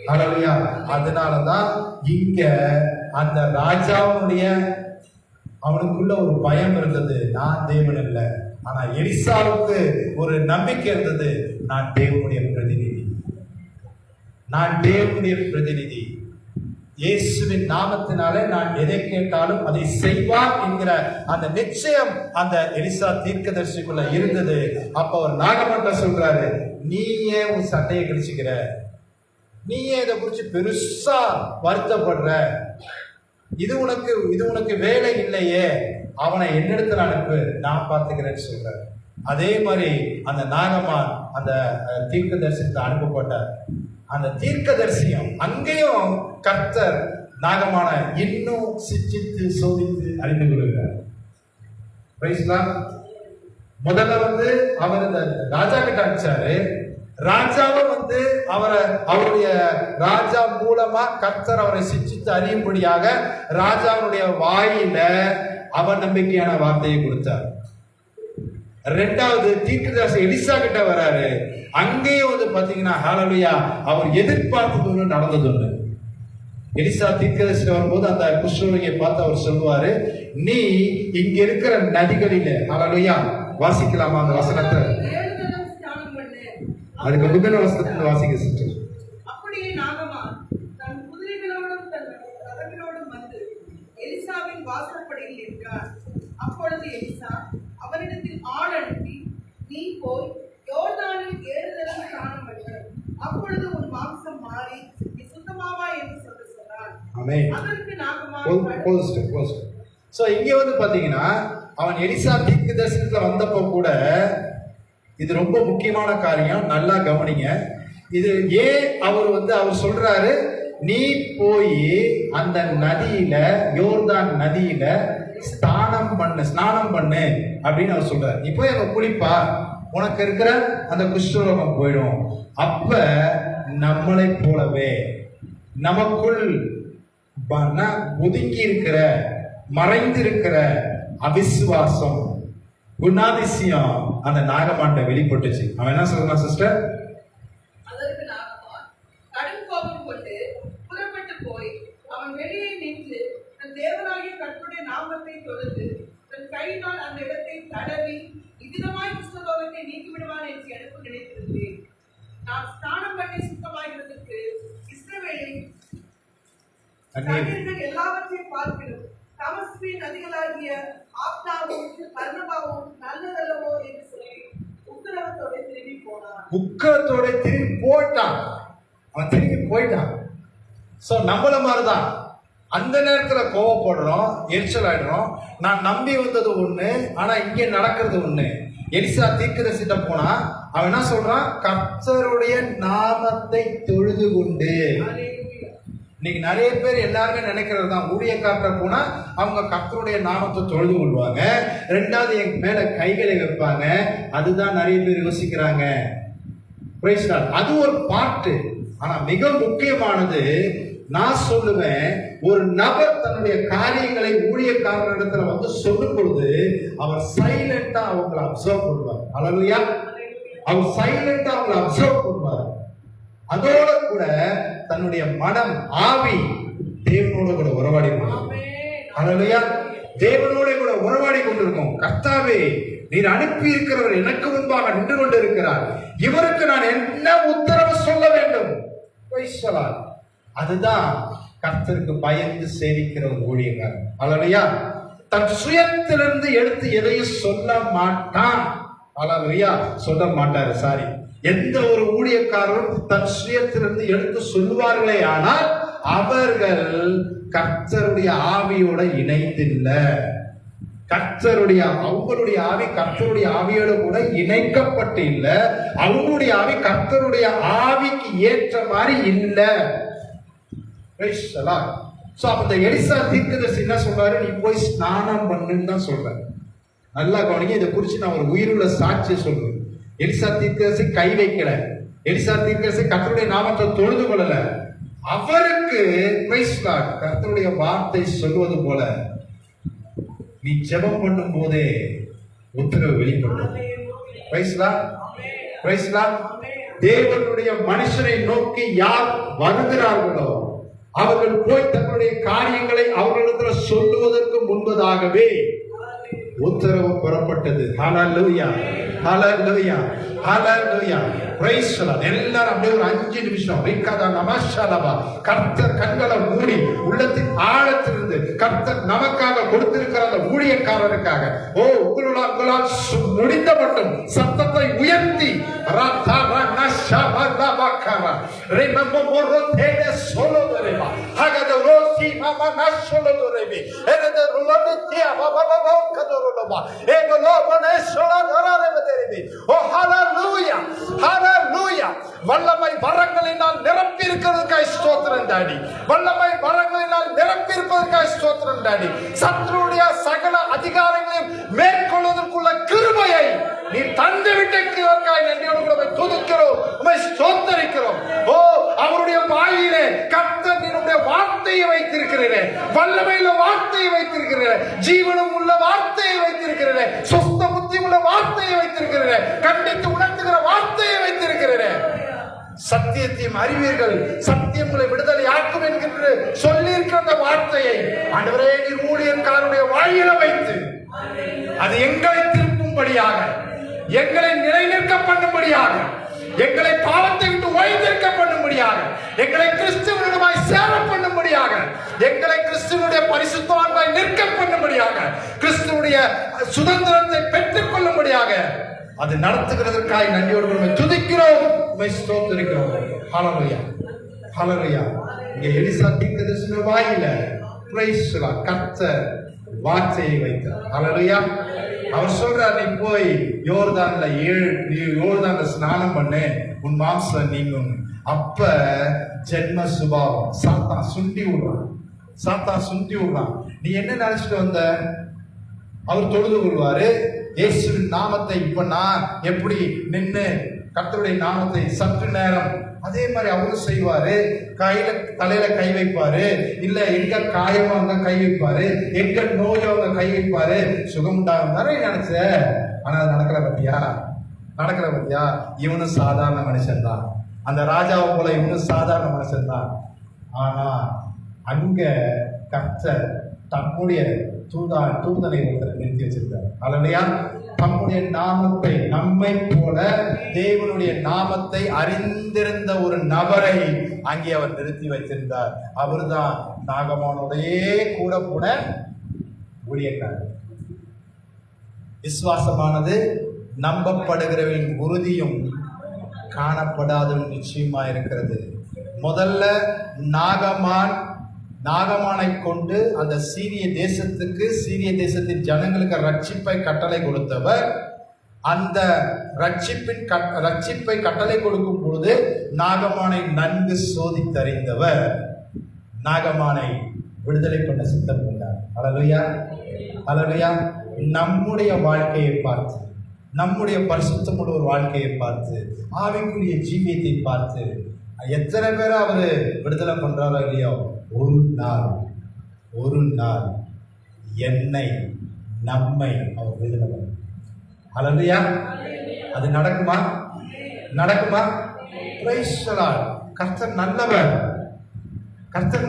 ஹalleluya. அதனாலதான் இங்க அந்த ராஜாவுடைய அவனுக்குள்ள ஒரு பயம் இருந்தது, நான் தேவன் இல்லை. ஆனா எலிசாவுக்கு ஒரு நம்பிக்கை இருந்தது, நான் தேவனுடைய பிரதிநிதி, நான் தேவனுடைய பிரதிநிதி. இயேசுவின் நாமத்தினாலே நான் எதை கேட்டாலும் அதை செய்வார் என்கிற அந்த நிச்சயம் அந்த எலிசா தீர்க்கதரிசிக்குள்ள இருந்தது. அப்ப அவர் நாகமன்ட்ட சொல்றாரு, நீ ஏன் உன் சட்டையை கிழிச்சுக்கிற, நீ ஏன் இதை குறிச்சு பெருசா வருத்தப்படுற, இது உனக்கு வேலை இல்லையே, அவனை என்னிடத்துல அனுப்பு, நான் பார்த்துக்கிறேன்னு சொல்றாரு. அதே மாதிரி அந்த நாகமான் அந்த தீர்க்கதரிசனத்தை அனுப்பப்பட்டார். அந்த தீர்க்கதரிசியம் அங்கேயும் கர்த்தர் நாகமான இன்னும் சிச்சித்து சோதித்து அறிந்து கொள்கிறார். முதல்ல அவர் இந்த ராஜா கிட்ட அனுப்பிச்சாரு. ராஜாவும் அவருடைய ராஜா மூலமா கர்த்தர் அவரை சிச்சித்து அறியும்படியாக ராஜாவுடைய வாயில அவநம்பிக்கையான வார்த்தையை கொடுத்தார். ரெண்டாவது தீர்க்கதரிசி எலிசா கிட்ட வராரு. அங்கேயும் பாத்தீங்கன்னா ஹalleluya, அவர் எதிர்பார்த்தது ஒண்ணு நடந்தது ஒண்ணு. எலிசா தீர்க்கதரிசி வரும்போது அந்த குஷ்டரோகியை பார்த்து அவர் சொல்லுவாரு, நீ இங்க இருக்கிற நதிகளிலே, ஹalleluya, வாசிக்கலாமா அந்த வசனத்தை? அதுக்கு முதல் வசனத்தை வாசிக்க சிஸ்டர். அப்படியே நாகமான் தன் குதிரைகளோடும் தன் ரதங்களோடும் வந்து எலிசாவின் வாசற்படியில் நின்றார். அப்பொழுது எலிசா அவரிடத்தில் ஆள் அனுப்பி, நீ போய் யோர்தானில் 7 தடவை ஸ்நானம் பண்ணு, அப்பொழுது உன் மாம்சம் மாறி நீ சுத்தமாவா என்று சொன்னார். அதற்கு நாகமான் சோ இங்க பாத்தீங்கன்னா அவன் எலிசா தீர்க்கதரிசனத்துல வந்தப்போ கூட இது ரொம்ப முக்கியமான காரியம், நல்லா கவனிங்க. இது ஏன் அவர் சொல்றாரு, நீ போய் அந்த நதியில, யோர்தான் நதியில ஸ்நானம் பண்ணு அப்படின்னு அவர் சொல்றாரு. நீ போய் அங்க குளிப்பா, உனக்கு இருக்கிற அந்த குஷ்டரோகம் போயிடும். அப்ப நம்மளை போலவே நமக்குள் ஒதுங்கி இருக்கிற, மறைந்து இருக்கிற அவிசுவாசம், குணாதிசயம் அந்த நாகமான்ட வெளிப்பட்டுச்சு. அவன் என்ன சொல்றான் சிஸ்டர்? அதற்கு நாகமான் கடும் கோபம் கொண்டு புறப்பட்டு போய் அவன் வெளியே நின்று தன் தேவனாகிய கர்த்தருடைய நாமத்தை தொழுது தன் கையினால் அந்த இடத்தை தடவி இவ்விதமாய் குஷ்டரோகத்தை நீக்கிவிடுவான் என்று எனக்கு நினைத்திருந்தேன். நான் ஸ்நானம் பண்ணி சுத்தமாகிறதுக்கு இஸ்ரவேலின் தண்ணீர்கள் எல்லாவற்றையும் பார்க்கிறோம். தமஸ்வி நதிகளாகிய ஆப்னாவும் கர்ணபாவும் நல்லதல்லவோ என்று சொல்லி உக்கிரத்தோட திரும்பி போனான். அவன் திரும்பி போயிட்டான். சோ நம்மள மாதிரிதான் அந்த நேரத்துல கோவப்படுறோம், எரிச்சல் ஆயிடுறோம். நான் நம்பி வந்தது ஒண்ணு, ஆனா இங்க நடக்கிறது ஒண்ணு. எலிசா தீர்க்கதரிசிட்ட போனா அவன் என்ன சொல்றான்? கர்த்தருடைய நாமத்தை தொழுது கொண்டு. இன்னைக்கு நிறைய பேர் எல்லாருமே நினைக்கிறது தான், ஊழியக்காரர்கிட்ட போனா அவங்க கர்த்தருடைய நாமத்தை தொழுது கொள்வாங்க, ரெண்டாவது என் மேல கைகளை வைப்பாங்க. அதுதான் நிறைய பேர் யோசிக்கிறாங்க. அது ஒரு பாட்டு. ஆனா மிக முக்கியமானது நான் சொல்லுவேன், ஒரு நபர் தன்னுடைய காரியங்களை ஊழியக்காரரிடத்துல சொல்லும் பொழுது அவர் சைலண்டா அவங்களை அப்சர்வ் பண்ணுவார். ஹல்லேலூயா. அவர் சைலண்டா அவங்களை அப்சர்வ் பண்ணுவார். அதோட கூட தன்னுடைய மனம், ஆவி தேவனோட கூட உறவாடி கொண்டிருக்கும். ஹல்லேலூயா. தேவனோட கூட உறவாடி கொண்டிருக்கும். கர்த்தாவே நீர் அனுப்பி இருக்கிறவர் எனக்கு முன்பாக நின்று கொண்டு இருக்கிறார். இவருக்கு நான் என்ன உத்தரவு சொல்ல வேண்டும்? அதுதான் கர்த்தருக்கு பயந்து சேவிக்கிற ஒரு ஊழியக்காரன். அல்லையா? தன் சுயத்திலிருந்து எடுத்து எதையும் சொல்ல மாட்டான். அல்லையா? சொல்ல மாட்டாரு. சாரி, எந்த ஒரு ஊழியக்காரரும் தன் சுயத்திலிருந்து எடுத்து சொல்லுவார்களே ஆனால் அவர்கள் கர்த்தருடைய ஆவியோட இணைந்தில்ல. அவங்களுடைய ஆவி கர்த்தருடைய ஆவியோடு கூட இணைக்கப்பட்டு இல்ல. அவங்களுடைய ஆவி கர்த்தருடைய ஆவிக்கு ஏற்ற மாதிரி இல்ல. இந்த எலிசா தீர்க்கதரிசி என்ன சொல்றாரு? நீ போய் ஸ்நானம் பண்ணுன்னு தான் சொல்றாரு. நல்லா கவனிங்க, இதை குறிச்சு நான் ஒரு உயிருள்ள சாட்சியை சொல்றேன். எலிசா தீர்க்கதரிசி கை வைக்கல. எலிசா தீர்க்கதரிசி கர்த்தருடைய நாமத்தை தொழுது கொள்ளல. அவருக்கு கர்த்தருடைய வார்த்தை சொல்வது போல நீ ஜெபம் பண்ணும் போதே உத்தரவு வெளிப்படும். தேவனுடைய மனுஷனை நோக்கி யார் வருகிறார்களோ அவர்கள் போய் தங்களுடைய காரியங்களை அவர்களிடத்தில் சொல்லுவதற்கு முன்பதாகவே உத்தரவு புறப்பட்டது. Hallelujah, hallelujah, hallelujah. Praise the lord. எல்லாரும் அப்படியே ஒரு 5 நிமிஷம் ரிக்கதா நமஷலபா கர்த்தர் கண்களை மூடி உள்ளத்தின் ஆழத்திலிருந்து கர்த்தர் நமக்காக கொடுத்திருக்கிற அந்த ஊழியக்காரருக்காக உங்களால் முடிந்த மட்டும் சத்தத்தை உயர்த்தி வல்லமை வரங்களினால் நிரப்பி இருக்கிறதுக்காய் ஸ்தோத்திரம் டாடி. வல்லமை வரங்களினால் நிரப்பி இருப்பதற்காய் ஸ்தோத்திரம் டாடி. சத்துருடைய சகல அதிகாரங்களையும் மேற்கொள்வதற்குள்ள கிருபையை நீ தந்து விட்டதற்காய் நன்றியோடு துதிக்கிறோம், உம்மை ஸ்தோத்திரிக்கிறோம். அவருடைய வாயிலே கர்த்தர் நீருடைய வார்த்தையை வைத்திருக்கிறீரே, வல்லமையுள்ள வார்த்தையை வைத்திருக்கிறீரே, ஜீவனும் உள்ள வார்த்தையை வைத்திருக்கிறீரே, சுஸ்த புத்தி உள்ள வார்த்தையை வைத்திருக்கிறீரே, கண்டித்து உணர்த்துகிற வார்த்தையை வைத்திருக்கிறீரே. சத்தியத்தையும் அறிவீர்கள், சத்தியம் உங்களை விடுதலை ஆக்கும் என்கின்ற சொல்லி இருக்கிற அந்த வார்த்தையை ஆண்டவரே நீர் ஊழியக்காரருடைய வாயில வைத்து அது எங்களை திருப்பும்படியாக, எங்களை நிலைநிற்க பண்ணும்படியாக, எங்களை பாவத்தை விட்டு ஓய்ந்திருக்க பண்ணும்படியாக, எங்களை கிறிஸ்துவனுமாய் சேர பண்ணும்படியாக, எங்களை கிறிஸ்துவனுடைய பரிசுத்தவான்களாய் நிற்க பண்ணும்படியாக, கிறிஸ்துவனுடைய சுதந்திரத்தை பெற்றுக் கொள்ளும்படியாக அது நடத்துகிறதற்காக நன்றியோடு துதிக்கிறோம், ஸ்தோத்திரிக்கிறோம். ஹல்லேலூயா, ஹல்லேலூயா. இங்கே எலிசா தீர்க்கதரிசி வாயில கர்த்தர் வார்த்தையை வைத்தார். ஹல்லேலூயா. அவர் சொல்றார், நீ போய் யோர்தான்ல ஸ்நானம் பண்ணு, உன் மாம்சம் நீங்கும். அப்ப ஜென்ம சுபாவம் சாத்தான் சுண்டி விடுறான். நீ என்ன நினைச்சிட்டு வந்த? அவர் தொழுது கொள்வாரு. இயேசுவின் நாமத்தை இப்ப நான் எப்படி நின்று கர்த்தருடைய நாமத்தை சற்று நேரம் அதே மாதிரி அவரும் செய்வாரு. தலையில கை வைப்பாரு, இல்ல எங்க காயமோ அங்க கை வைப்பாரு, எங்க நோயோ அங்க கை வைப்பாரு, சுகம் உண்டாகும் நிறைய நினைச்ச. ஆனா அது நடக்கிற பத்தியா? இவனும் சாதாரண மனுஷன் தான். அந்த ராஜாவை போல இவனும் சாதாரண மனுஷன் தான். ஆனா அங்க கர்த்தர் தம்முடைய தூதனை ஒருத்தர் நிறுத்தி வச்சிருக்காரு. அல்லையா? தம்முடைய நாமத்தை, நம்மை போல தேவனுடைய நாமத்தை அறிந்திருந்த ஒரு நபரை அங்கே அவர் நிறுத்தி வைத்திருந்தார். அவர்தான் நாகமானுடைய கூட போன ஊழியக்காரர். விசுவாசமானது நம்பப்படுகிறவரின் உறுதியும் காணப்படாதவன் நிச்சயமா இருக்கிறது. முதல்ல நாகமானை கொண்டு அந்த சீரிய தேசத்தின் ஜனங்களுக்கு ரட்சிப்பை கட்டளை கொடுத்தவர். அந்த ரட்சிப்பை கட்டளை கொடுக்கும் பொழுது நாகமானை நன்கு சோதித்தறிந்தவர் நாகமானை விடுதலை பண்ண சித்தம் கொண்டார். ஹல்லேலூயா, ஹல்லேலூயா. நம்முடைய வாழ்க்கையை பார்த்து, நம்முடைய பரிசுத்தமுள்ள ஒரு வாழ்க்கையை பார்த்து, ஆவிக்குரிய ஜீவியத்தை பார்த்து எத்தனை பேரை அவரு விடுதலை பண்றாரோ இல்லையோ, ஒரு நாள் என்னை நம்மை அவர் விடுதலை பண்ண. ஹல்லேலூயா. அது நடக்குமா? Price the lord. கர்த்தர்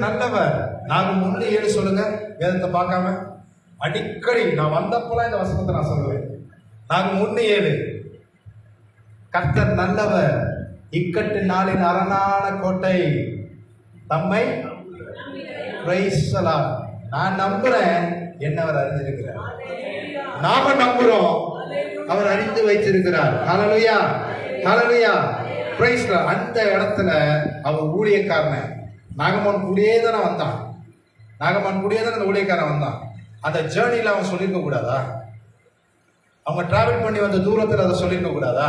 நல்லவர். நாங்கள் 1:7 சொல்லுங்க, வேதத்தை பார்க்காம. அடிக்கடி நான் வந்தப்பெல்லாம் இந்த வசனத்தை நான் சொல்லுவேன். நாங்கள் 1:7 கர்த்தர் நல்லவர், இக்கட்டு நாளின் அரணான கோட்டை தம்மை பிரைஸ் தி லார்ட். நான் நம்புறேன், என்னவர் அறிந்திருக்கிறார். நாம நம்புறோம், அவர் அறிந்து வைத்திருக்கிறார். ஹல்லேலூயா, ஹல்லேலூயா, பிரைஸ் தி லார்ட். அந்த இடத்துல அவர் ஊழியக்காரன் நாகமன் கூடயே தானே வந்தான். நாகமன் கூடயே தானே அந்த ஊழியக்காரன் வந்தான். அந்த ஜேர்னியில் அவன் சொல்லியிருக்க கூடாதா? அவங்க டிராவல் பண்ணி வந்த தூரத்தில் அதை சொல்லியிருக்க கூடாதா?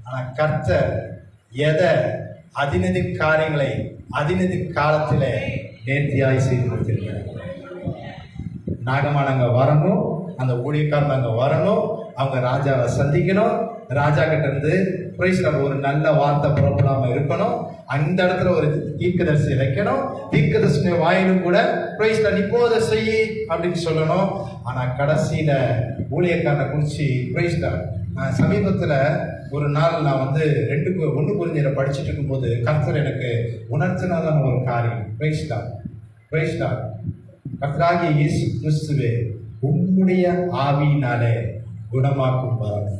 ஆனா கர்த்தர் எதை அதினதி காரியங்களை அதினதி காலத்துல நேர்த்தியாய் செய்து கொடுத்திருக்கிறார். நாகமான் அங்க வரணும், அந்த ஊழியக்காரன் அங்க வரணும், அவங்க ராஜாவை சந்திக்கணும், ராஜா கிட்ட இருந்து ஒரு நல்ல வார்த்தை புறப்படாம இருக்கணும், அந்த இடத்துல ஒரு தீர்க்கதரிசி வைக்கணும், தீர்க்கதரிசி வாயிலும் கூட நீ போதை செய்யி அப்படின்னு சொல்லணும். ஆனா கடைசியில ஊழியக்காரனை குறிச்சு சமீபத்துல ஒரு நாள் நான் வந்து 1 கொரிந்தியரை படிச்சுட்டு இருக்கும்போது கர்த்தர் எனக்கு உணர்த்தினாதான ஒரு காரியம். கர்த்தராகிய இயேசு கிறிஸ்துவே உம்முடைய ஆவியினாலே குணமாக்கும் வரம்.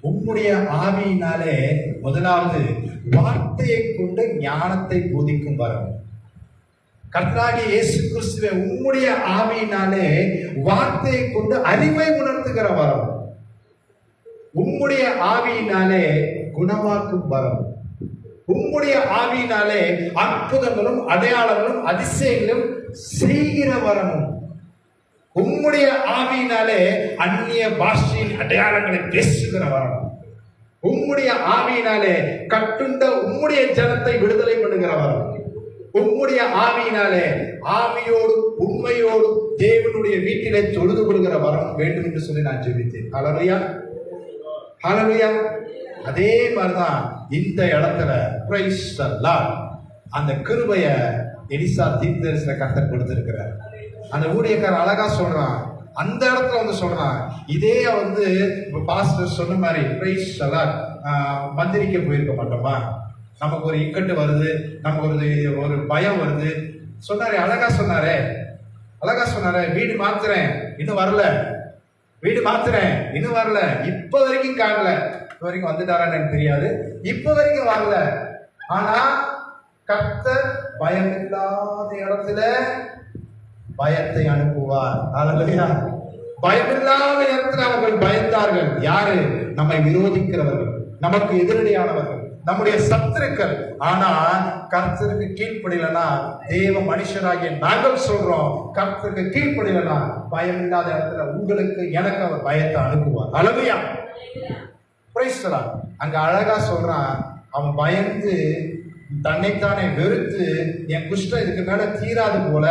உம்முடைய ஆவியினாலே முதலாவது வார்த்தையை கொண்டு ஞானத்தை போதிக்கும் வரம். கர்த்தராகிய இயேசு கிறிஸ்துவே உம்முடைய ஆவியினாலே வார்த்தையை கொண்டு அறிவை உணர்த்துகிற வரம். உம்முடைய ஆவியினாலே குணமாக்கும் வரம். உம்முடைய ஆவியினாலே அற்புதங்களும் அடையாளங்களும் அதிசயங்களும் செய்கிற வரமும். உம்முடைய ஆவியினாலே அந்நிய பாஷையின் அடையாளங்களை பேசுகிற வரம். உம்முடைய ஆவியினாலே கட்டுண்ட உம்முடைய ஜனத்தை விடுதலை பண்ணுகிற வரம். உம்முடைய ஆவியினாலே ஆவியோடும் உண்மையோடும் தேவனுடைய வீட்டிலே தொழுது கொள்கிற வரம் வேண்டும் என்று சொல்லி நான் ஜெபித்தேன். ஹல்லேலூயா, ஹல்லேலூயா. அதே மாதிரிதான் இந்த இடத்துல பிரைஸ் தி லார்ட் அந்த கிருபையை எலிசா தீர்க்கதரிசில கர்த்தர் கொடுத்திருக்கிறார். அந்த ஊழியக்காரன் அழகா சொல்றான், அந்த இடத்துல வந்து சொல்றான், இதே வந்து பாஸ்டர் சொன்ன மாதிரி பிரைஸ் தி லார்ட் மந்திரிக்க போயிருக்க மாட்டோமா? நமக்கு ஒரு இக்கட்டு வருது, நமக்கு ஒரு பயம் வருது சொன்னாரே, அழகா சொன்னாரே, வீடு மாத்துறேன் இன்னும் வரல, வீடு மாத்துறேன் இன்னும் வரல, இப்ப வரைக்கும் காணல. இப்ப வரைக்கும் வந்துட்டாரான்னு எனக்கு தெரியாது, இப்ப வரைக்கும் வரல. ஆனா கர்த்தர் பயம் இல்லாத இடத்துல பயத்தை அனுப்புவார். ஹல்லேலூயா. பயமில்லாத இடத்துல அவர்கள் பயந்தார்கள். யாரு? நம்மை விரோதிக்கிறவர்கள், நமக்கு எதிரடியானவர்கள், நம்முடைய சத்துருக்கள். ஆனா கர்த்தருக்கு கீழ்ப்படியலனா, தேவ மனுஷராகிய நாங்கள் சொல்றோம், கர்த்தருக்கு கீழ்ப்படியலனா பயம் இல்லாத இடத்துல உங்களுக்கு எனக்கு அவர் பயத்தை அனுப்புவார். ஹல்லேலூயா, பிரைஸ் தி லார்ட். அங்க அழகா சொல்றான், அவன் பயந்து தன்னைத்தானே வெறுத்து, என் குஷ்டம் இதுக்கு மேல தீராது போல,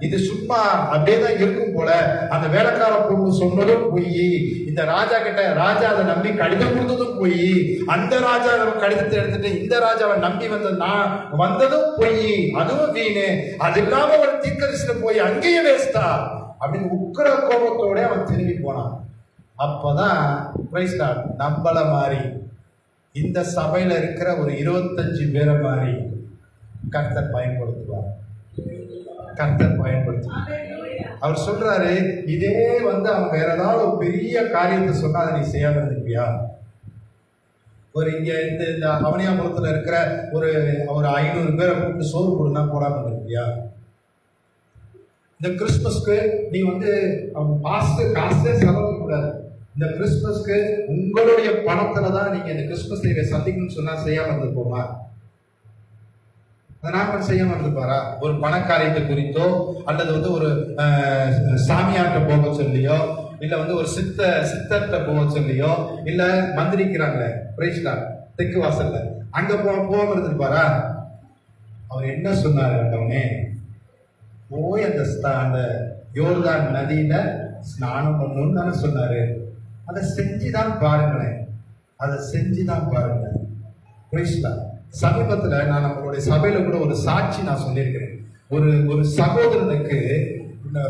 இது சும்மா அப்படியேதான் இருக்கும் போல, அந்த வேலைக்கார பொண்ணு சொன்னதும் போய், இந்த ராஜா கிட்ட ராஜா அதை நம்பி கடிதம் கொடுத்ததும் போய், அந்த ராஜா கடிதத்தை எடுத்துட்டு இந்த ராஜாவை நம்பி வந்ததும் போய், அதுவும் வீணு, அது இல்லாம ஒரு தீர்க்கதரிசில போய் அங்கேயும் வேஸ்டா அப்படின்னு உக்கிர கோபத்தோட அவன் திரும்பி போனான். அப்பதான் பிரைஸ் தி லார்ட் நம்மள மாதிரி இந்த சபையில இருக்கிற ஒரு 25 பேரை மாதிரி கர்த்தர் பயன்படுத்துவார். அவர் சொல்றாரு, இதே வந்து அவன் வேற ஏதாவது ஒரு பெரிய காரியத்தை சொன்னா அதை நீ செய்யாம இருந்திருப்பியா? ஒரு இங்க இந்த அவனியாபுரத்துல இருக்கிற ஒரு 500 பேரை கூப்பிட்டு சோறு கொடுனா போடாம இருந்திருப்பியா? இந்த கிறிஸ்துமஸ்க்கு நீ வந்து காசே செலவு கூடாது, இந்த கிறிஸ்துமஸ்க்கு உங்களுடைய பணத்துல தான் நீங்க இந்த கிறிஸ்துமஸ் டேவை சந்திக்கணும்னு சொன்னா செய்யாம இருந்திருப்போமா? நாம செய்யாம இருந்திருப்பாரா? ஒரு பணக்காரியத்தை குறித்தோ அல்லது வந்து ஒரு சாமியார்ட்ட போக சொல்லியோ, இல்ல வந்து ஒரு சித்தர்கிட்ட போக சொல்லியோ, இல்ல மந்திரிக்கிறாங்களே பிரைஸ் தி லார்ட் தெற்கு வாசல்ல, அங்க போகாம இருந்திருப்பாரா? அவர் என்ன சொன்னாரு? அந்தவனே போய் அந்த யோர்தான் நதியில ஸ்நானம் பண்ணணும்னு தானே சொன்னாரு. அதை செஞ்சுதான் பாருங்களேன், அதை செஞ்சுதான் பாருங்க. சமீபத்துல நான் நம்மளுடைய சபையில கூட ஒரு சாட்சி நான் சொல்லியிருக்கிறேன். ஒரு சகோதரனுக்கு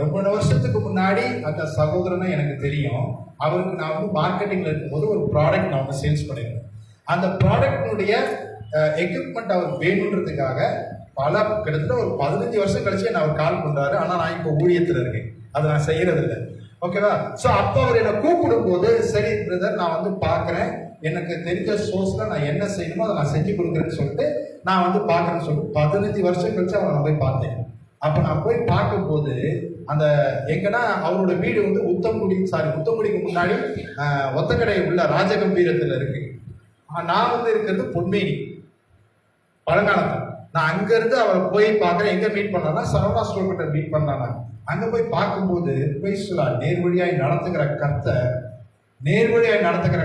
ரொம்ப வருஷத்துக்கு முன்னாடி அந்த சகோதரனை எனக்கு தெரியும். அவருக்கு நான் வந்து மார்க்கெட்டிங்ல இருக்கும்போது ஒரு ப்ராடக்ட் நான் வந்து சேல்ஸ் பண்ணியிருக்கேன். அந்த ப்ராடக்டினுடைய எக்யூப்மெண்ட் அவர் வேணுன்றதுக்காக கிட்டத்தட்ட ஒரு 15 வருஷம் கழிச்சு நான் அவர் கால் பண்றாரு. ஆனா நான் இப்போ ஊழியத்துல இருக்கேன், அதை நான் செய்யறது இல்லை. ஓகேவா? சோ அப்ப அவர் என்ன கூப்பிடும் போது, சரி பிரதர் நான் வந்து பாக்குறேன், எனக்கு தெரிஞ்ச சோர்ஸ்ல நான் என்ன செய்யணுமோ அதை நான் செஞ்சு கொடுக்குறேன்னு சொல்லிட்டு நான் வந்து பாக்குறேன்னு சொல்லிட்டு 15 வருஷம் கழிச்சு அவரை நான் போய் பார்த்தேன். அப்ப நான் போய் பார்க்கும்போது அந்த எங்கன்னா அவரோட வீடு வந்து உத்தங்குடிக்கு முன்னாடி ஒத்தக்கடை உள்ள ராஜகம்பீரத்துல இருக்கு. நான் வந்து இருக்கிறது பொன்மேனி பழங்காலத்தில். நான் அங்க இருந்து அவரை போய் பார்க்கறேன். எங்க மீட் பண்ணா சரவணா ஸ்டோர் கிட்ட மீட் பண்ணானா. அங்க போய் பார்க்கும்போது நேர்வழியாய் நடத்துகிற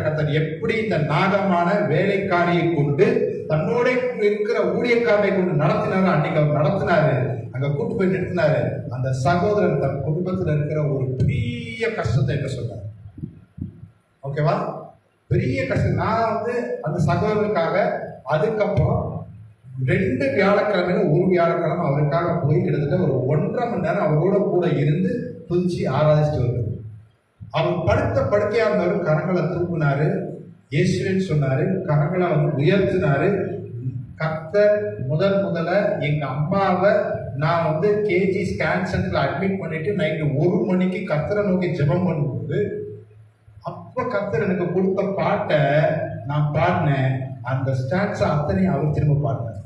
கர்த்தர் எப்படி இந்த நாகமான வேலைக்காரியை கொண்டு தன்னோட இருக்கிற ஊழியக்காரனை கொண்டு நடத்தினாரு. அன்னைக்கு அவர் நடத்தினாரு, அங்க கூட்டு போய் நிறுத்தினாரு. அந்த சகோதரன் தன் குடும்பத்தில் இருக்கிற ஒரு பெரிய கஷ்டத்தை என்ன சொன்னார். ஓகேவா? பெரிய கஷ்டம். நான் வந்து அந்த சகோதரனுக்காக அதுக்கப்புறம் 2 வியாழக்கிழமையில ஒரு வியாழக்கிழமை அவருக்காக போய் கிட்டத்தட்ட ஒரு 1.5 மணி நேரம் அவரோட கூட இருந்து துதிச்சு ஆராதிச்சுட்டு வருது. அவர் படுத்த படுக்கையா இருந்தவர் கரங்களை தூக்குனாரு, இயேசுன்னு சொன்னாரு, கரங்களை வந்து உயர்த்தினாரு. கர்த்தர் முதல்ல எங்க அம்மாவை நான் வந்து கேஜி ஸ்கேன் சென்டர்ல அட்மிட் பண்ணிட்டு நைட்டு 1 மணிக்கு கர்த்தரை நோக்கி ஜெபம் பண்ணும்போது அப்ப கர்த்தர் எனக்கு கொடுத்த பாட்டை நான் பாடினேன். அந்த ஸ்டாட்ஸ் அத்தனை அவர் திரும்ப பாடினார்.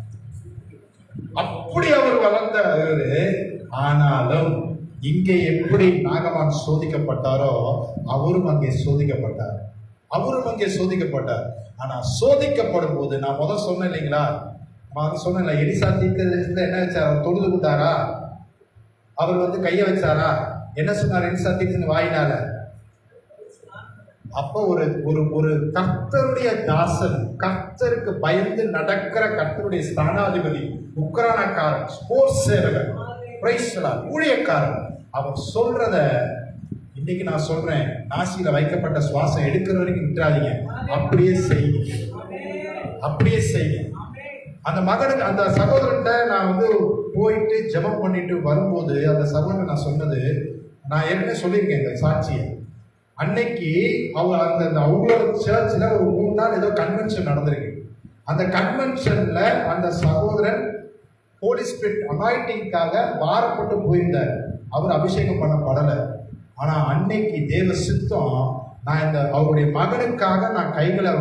அப்படி அவர் வளர்ந்தவரு. ஆனாலும் இங்கே எப்படி நாகமான் சோதிக்கப்பட்டாரோ அவரும் அங்கே சோதிக்கப்பட்டார். ஆனா சோதிக்கப்படும் போது நான் முதல் சொன்னேன் இல்லைங்களா, சொன்னேன் எலிசா தீர்க்கதரிசில என்ன வச்சார், அவர் தொழுது கொண்டாரா, அவர் வந்து கைய வச்சாரா, என்ன சொன்னார் எலிசா தீர்க்கதரிசி வாயினால. அப்போ ஒரு கர்த்தருடைய தாசன், கர்த்தருக்கு பயந்து நடக்கிற கர்த்தருடைய ஸ்தானாதிபதி, உக்ரானக்காரன், ஸ்போர்ட்ஸ் சேவகர், ஊழியக்காரன், அவர் சொல்றத இன்னைக்கு நான் சொல்றேன், நாசியில வைக்கப்பட்ட சுவாசம் எடுக்கிற வரைக்கும் விட்டுறாதீங்க, அப்படியே செய்யுங்க. அந்த மகனுக்கு அந்த சகோதரன்ட்ட நான் வந்து போயிட்டு ஜெபம் பண்ணிட்டு வரும்போது அந்த சகோதரன் நான் சொன்னது, நான் ஏற்கனவே சொல்லியிருக்கேன் இந்த சாட்சியை. அன்னைக்கு அவங்களோட சர்ச்சில் ஒரு 3 நாள் ஏதோ கன்வென்ஷன் நடந்திருக்கு. அந்த கன்வென்ஷன்ல அந்த சகோதரன் ஹோலி ஸ்பிரிட் அனாயிண்டிங்காக வாரப்பட்டு போயிருந்தார். அவர் அபிஷேகம் பண்ணப்படலை. ஆனா அன்னைக்கு தேவ சித்தம், நான் அவருடைய மகனுக்காக நான் கைகளை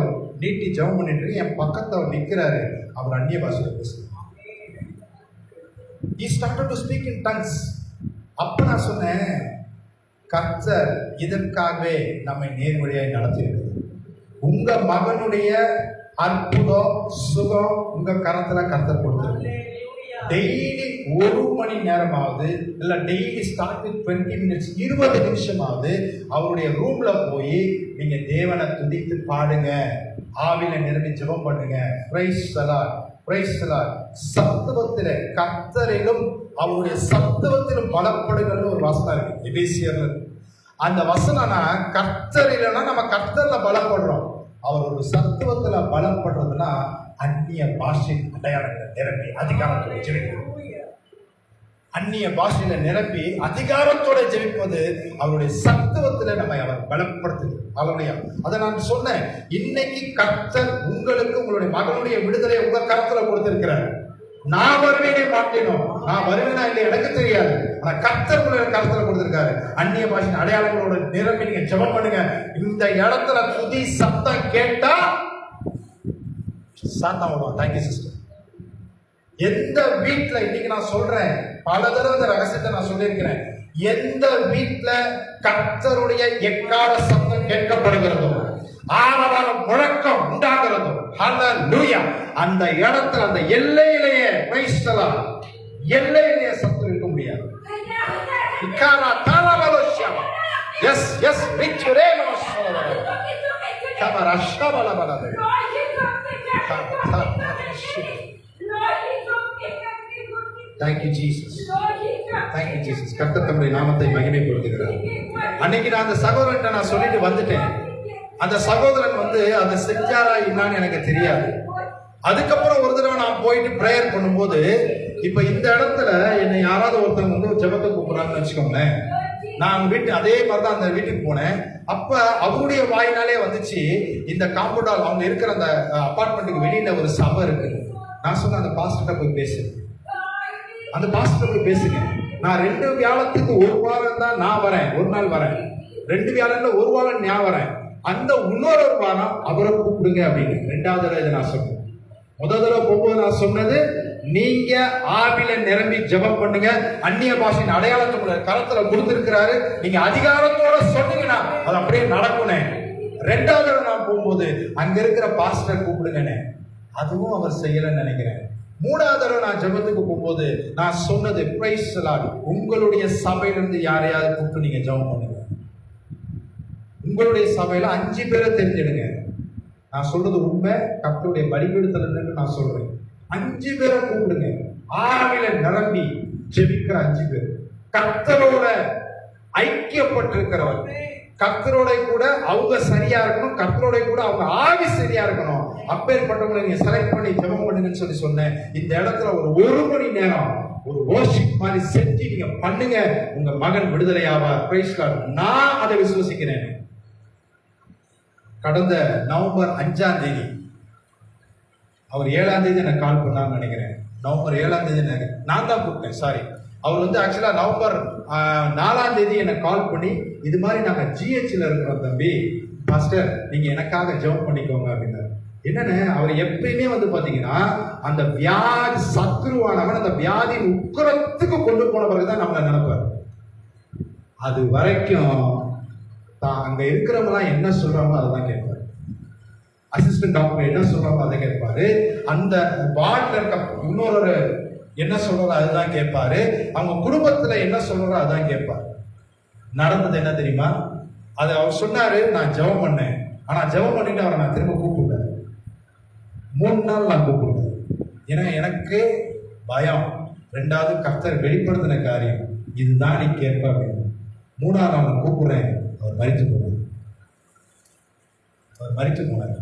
நீட்டி ஜெபம் பண்ணிட்டு இருக்கேன். என் பக்கத்துல அவர் நிற்கிறாரு, அவர் அந்நிய பாஷையில பேசுறார். He started to speak in tongues. அப்ப நான் சொன்னேன், கர்த்தர் இதற்காகவே நம்மை நேர்வழியாய் நடத்தியிருக்கிறார். உங்க மகனுடைய அற்புதம் சுகம் உங்க கரத்துல கர்த்தர் கொடுத்திருக்கு. டெய்லி 1 மணி நேரமாவது இல்ல டெய்லி ஸ்டார்ட் வித் 20 மினிட்ஸ் 20 நிமிஷமாவது அவருடைய ரூம்ல போய் நீங்க தேவனை துதித்து பாடுங்க, ஆவில நிரம்பி ஜெபம் பண்ணுங்க. Price the Lord. சத்துவத்தில கர்த்தரிலும் அவருடைய சத்துவத்திலும் பலப்படுங்கள்னு ஒரு வசனம் இருக்கு எபேசியர்ல. அந்த வசனம்னா கர்த்தர் இல்லைன்னா நம்ம கர்த்தர்ல பலப்படுறோம். அவர் ஒரு சத்துவத்துல பலப்படுறதுன்னா அந்நிய பாஷை அடையாளங்களை நிரப்பி அதிகாரத்தோட ஜெபிக்கணும். அந்நிய பாஷையில நிரப்பி அதிகாரத்தோட ஜெபிப்பது அவருடைய சத்துவத்துல நம்ம அவர் பலப்படுத்துது. அதை நான் சொன்னேன். இன்னைக்கு கர்த்தர் உங்களுக்கு உங்களுடைய மகனுடைய விடுதலை உங்க கருத்துல கொடுத்திருக்கிறார். நான் வருவேனே மாட்டேனோ, நான் வருவேனா இல்லை எனக்கு தெரியாது. ஆனா கர்த்தர் உங்களுடைய கருத்துல கொடுத்திருக்காரு. அந்நிய பாஷையின் அடையாளங்களோட நிரம்பி நீங்க ஜெபம் பண்ணுங்க. இந்த இடத்துல துதி சத்தம் கேட்டா சாத்தா வருவான். Thank you sister. எந்த வீட்டுல இன்னைக்கு நான் சொல்றேன், பல தடவை இந்த ரகசியத்தை நான் சொல்லியிருக்கிறேன், எந்த வீட்டுல கர்த்தருடைய எக்கால சத்தம் கேட்கப்படுகிறதோ, ஆரவார முழக்கம் உண்டாகிறதோ, ஹல்லேலூயா, அந்த இடத்துல அந்த எல்லையிலேயே சத்தம் இருக்க முடியாது. எஸ் எஸ் விக்டரே Thank you Jesus. கர்த்தர் தம்முடைய நாமத்தை மகிமைப்படுத்துகிறார். அன்னைக்கு நான் அந்த சகோதரன்ட்ட நான் சொல்லிட்டு வந்துட்டேன். அந்த சகோதரன் வந்து அதை செஞ்சாரா என்னன்னு எனக்கு தெரியாது. அதுக்கப்புறம் ஒரு தடவை நான் போயிட்டு பிரேயர் பண்ணும்போது, இப்ப இந்த இடத்துல என்னை யாராவது ஒருத்தவங்க வந்து ஜெபத்தை கூப்பிடுறாங்கன்னு வச்சுக்கோங்களேன், நான் அதே மாதிரிதான் அந்த வீட்டுக்கு போனேன். அப்ப அவருடைய வாயினாலே வந்துச்சு, இந்த காம்பவுண்ட் அவங்க இருக்கிற அந்த அபார்ட்மெண்ட்டுக்கு வெளியில ஒரு சபை இருக்கு. நான் சொன்னேன், அந்த பாஸ்டர்கிட்ட போய் பேசுங்க. நான் 2 வியாழத்துக்கு 1 வாரம் தான் நான் வரேன், 1 நாள் வரேன். 2 வியாழன்ல ஒரு வாரம் ஞாபகம் வரேன், அந்த இன்னொரு வாரம் அவரை கூப்பிடுங்க அப்படின்னு 2வது தடவை நான் சொன்னேன். முதல் தடவை போகும்போது நான் சொன்னது, நீங்க ஆவில நிரம்பி ஜெபம் பண்ணுங்க, அந்நிய பாஷையின் அடையாளத்தை கரத்துல கொடுத்திருக்கிறாரு, நீங்க அதிகாரத்தோட சொன்னீங்கன்னா அது அப்படியே நடக்குனே. 2வது தடவை நான் போகும்போது அங்க இருக்கிற பாஸ்டர் கூப்பிடுங்கன்னு, அதுவும் அவர் செய்யலன்னு நினைக்கிறேன். 3வது தடவை நான் ஜெபத்துக்கு போகும்போது நான் சொன்னது, பிரைஸ் தி லார்ட், உங்களுடைய சபையிலிருந்து யாரையாவது கூப்பிட்டு நீங்க ஜெபம் பண்ணுங்க. உங்களுடைய சபையில 5 பேரை தெரிஞ்சிடுங்க. நான் சொல்றது உண்மை, கர்த்தருடைய பலிபீடத்துல நான் சொல்றேன். 5 பேரை கூப்பிடுங்க, ஆவில நிரம்பி ஜெபிக்கிற 5 பேர், கர்த்தரோட ஐக்கியப்பட்டிருக்கிறவர், கர்த்தரோட கூட அவங்க சரியா இருக்கணும், கர்த்தரோட கூட அவங்க ஆவி சரியா இருக்கணும். அப்பேற்பட்டவங்களை நீங்க செலக்ட் பண்ணி ஜெபம் பண்ணுங்கன்னு சொல்லி சொன்னேன். இந்த இடத்துல ஒரு 1 மணி நேரம் ஒரு வொர்ஷிப் மாதிரி செஞ்சு நீங்க பண்ணுங்க, உங்க மகன் விடுதலை ஆவார். Praise God. நான் அதை விசுவசிக்கிறேன். கடந்த நவம்பர் 5ஆம் தேதி, அவர் 7ஆம் தேதி எனக்கு கால் பண்ணான்னு நினைக்கிறேன். நவம்பர் 7ஆம் தேதி நான் தான் கூப்பிட்டேன், சாரி. அவர் வந்து ஆக்சுவலா நவம்பர் 4ஆம் தேதி எனக்கு கால் பண்ணி, இது மாதிரி நாங்க ஜிஹெச்ல இருக்கிறோம் தம்பி, பாஸ்டர் நீங்க எனக்காக ஜெபம் பண்ணிக்கோங்க அப்படின்னாரு. என்னன்னு, அவர் எப்பயுமே வந்து பாத்தீங்கன்னா அந்த வியாதி சத்ருவானவன் அந்த வியாதி உக்கரத்துக்கு கொண்டு போன பிறகுதான் நம்மளை நினைப்பார். அது வரைக்கும் அங்க இருக்கிறவங்க என்ன சொல்றாங்களோ அதான் கேட்பாரு. அசிஸ்டன்ட் டாக்டர் என்ன சொல்றாங்களோ அதை கேட்பாரு. அந்த வார்டுல இருக்க இன்னொரு என்ன சொல்றாரோ அதுதான் கேட்பாரு. அவங்க குடும்பத்துல என்ன சொல்றாரோ அதான் கேட்பாரு. நடந்தது என்ன தெரியுமா? அது அவர் சொன்னாரு, நான் ஜெபம் பண்ணேன், ஆனா ஜெபம் பண்ணிட்டு அவரை நான் திரும்ப கூப்பிடல. 3 நாள் நான் கூப்பிடுவேன். ஏன்னா எனக்கு பயம். 2வது கர்த்தர் வெளிப்படுத்தின காரியம் இதுதான் நீ கேட்ப அப்படின்னு. 3ஆம் நாள் கூப்பிடுறேன், அவர் மரித்து போனார். அவர் மரித்து போனார்.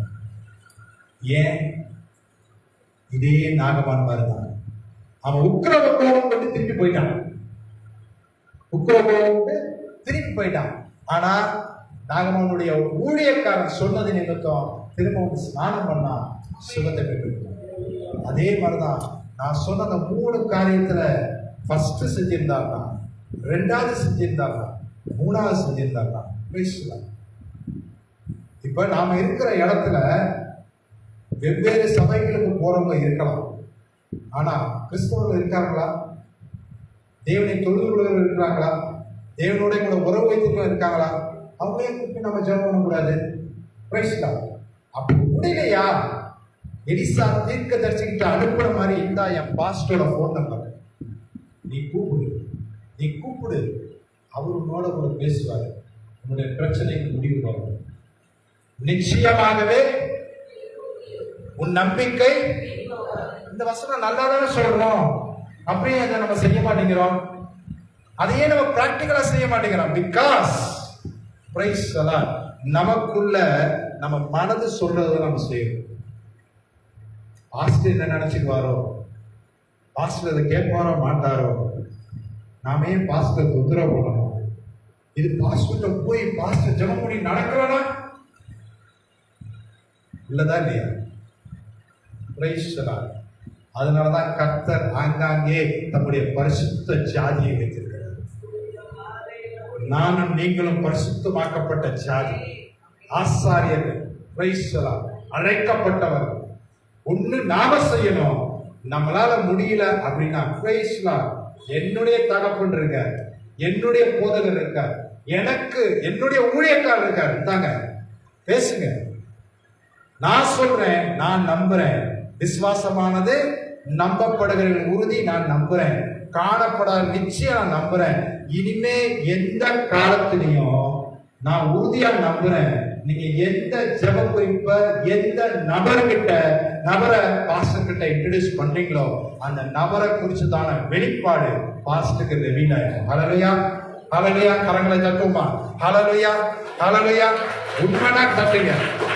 ஏன்? இதே நாகமான் மாதிரி தான். அவன் உக்கிரவ கோபம் கொண்டு திரும்பி போயிட்டான். உக்கிரவ கோபம் கொண்டு திரும்பி போயிட்டான். ஆனா நாகமானுடைய ஊழியக்காரன் சொன்னது நிமித்தம் திரும்ப வந்து ஸ்நானம் பண்ணா சுகத்தை பெற்றிருக்கான். அதே மாதிரிதான் நான் சொன்ன அந்த 3 காரியத்துல ஃபர்ஸ்ட் செஞ்சிருந்தாருன்னா, 2வது செஞ்சிருந்தாருன்னா, 3வது செஞ்சிருந்தாருன்னா பேசலாம். இப்ப நாம இருக்கிற இடத்துல வெவ்வேறு சபைகளுக்கு போறவங்க இருக்கலாம். ஆனா கிறிஸ்தவர்கள் இருக்காங்களா? தேவனை தொழுது கொள்வர்கள் இருக்கிறாங்களா? தேவனோட கூட உறவு வைத்து இருக்காங்களா? அவங்களே கூப்பிட்டு நம்ம ஜெபம் பண்ணக்கூடாது. அப்படி முடியலையா? எலிசா தீர்க்க தரிசிக்கிட்டு அனுப்புற மாதிரி இருந்தா என் பாஸ்டரோட போன் நம்பர் நீ கூப்பிடு, அவர் உன்னோட கூட பேசுவாரு. உன்னுடைய பிரச்சனைக்கு முடிவு வரும். நிச்சயமாகவே உன் நம்பிக்கை. இந்த வசனம் நல்லா தானே சொல்றோம், அப்படியே அதை நம்ம செய்ய மாட்டேங்கிறோம். அதையே நம்ம பிராக்டிகலா செய்ய மாட்டேங்கிறோம். பிகாஸ் பிரைஸ் எல்லாம் நமக்குள்ள நம்ம மனது சொல்றதை நம்ம செய்யணும். பாஸ்டர் என்ன நினைச்சுக்குவாரோ, பாஸ்டர் அதை கேட்பாரோ மாட்டாரோ, நாம ஏன் பாஸ்டர் தொந்தரவு பண்ணணும்? இது பாஸ்டர் போய் பாஸ்டர் ஜெபம் பண்ணி நடக்கிறோம்னா இல்லதா இல்லையா? அதனாலதான் கர்த்தர் ஆங்காங்கே தம்முடைய பரிசுத்த ஜாதியை வைத்திருக்கிறார். நானும் நீங்களும் பரிசுத்தமாக்கப்பட்ட ஜாதி, ஆசாரியர்கள், அழைக்கப்பட்டவர். ஒண்ணு நாம செய்யணும். நம்மளால முடியல அப்படின்னா என்னுடைய தகப்பன் இருக்கார், என்னுடைய போதகர் இருக்கார், எனக்கு என்னுடைய ஊழியக்காரர் இருக்கார், தாங்க பேசுங்க. நான் சொல்றேன், நான் நம்புறேன். விசுவாசமானது நம்பப்படுகிற உறுதி. நான் நம்புறேன், காணப்படாத நிச்சயம் நான் நம்புறேன். இனிமே எந்த காலத்திலையும் நான் உறுதியா நம்புறேன், நீங்க எந்த ஜெப குறிப்ப எந்த நபரை பாஸ்டர் கிட்ட இன்ட்ரோடியூஸ் பண்றீங்களோ அந்த நபரை குறிச்சுதான வெளிப்பாடு பாஸ்டருக்கு ரிவீல் ஆயிடும். ஹல்லேலூயா, ஹல்லேலூயா. கரங்களை தட்டுமா? ஹல்லேலூயா, ஹல்லேலூயா. உண்மையா தட்டுங்க,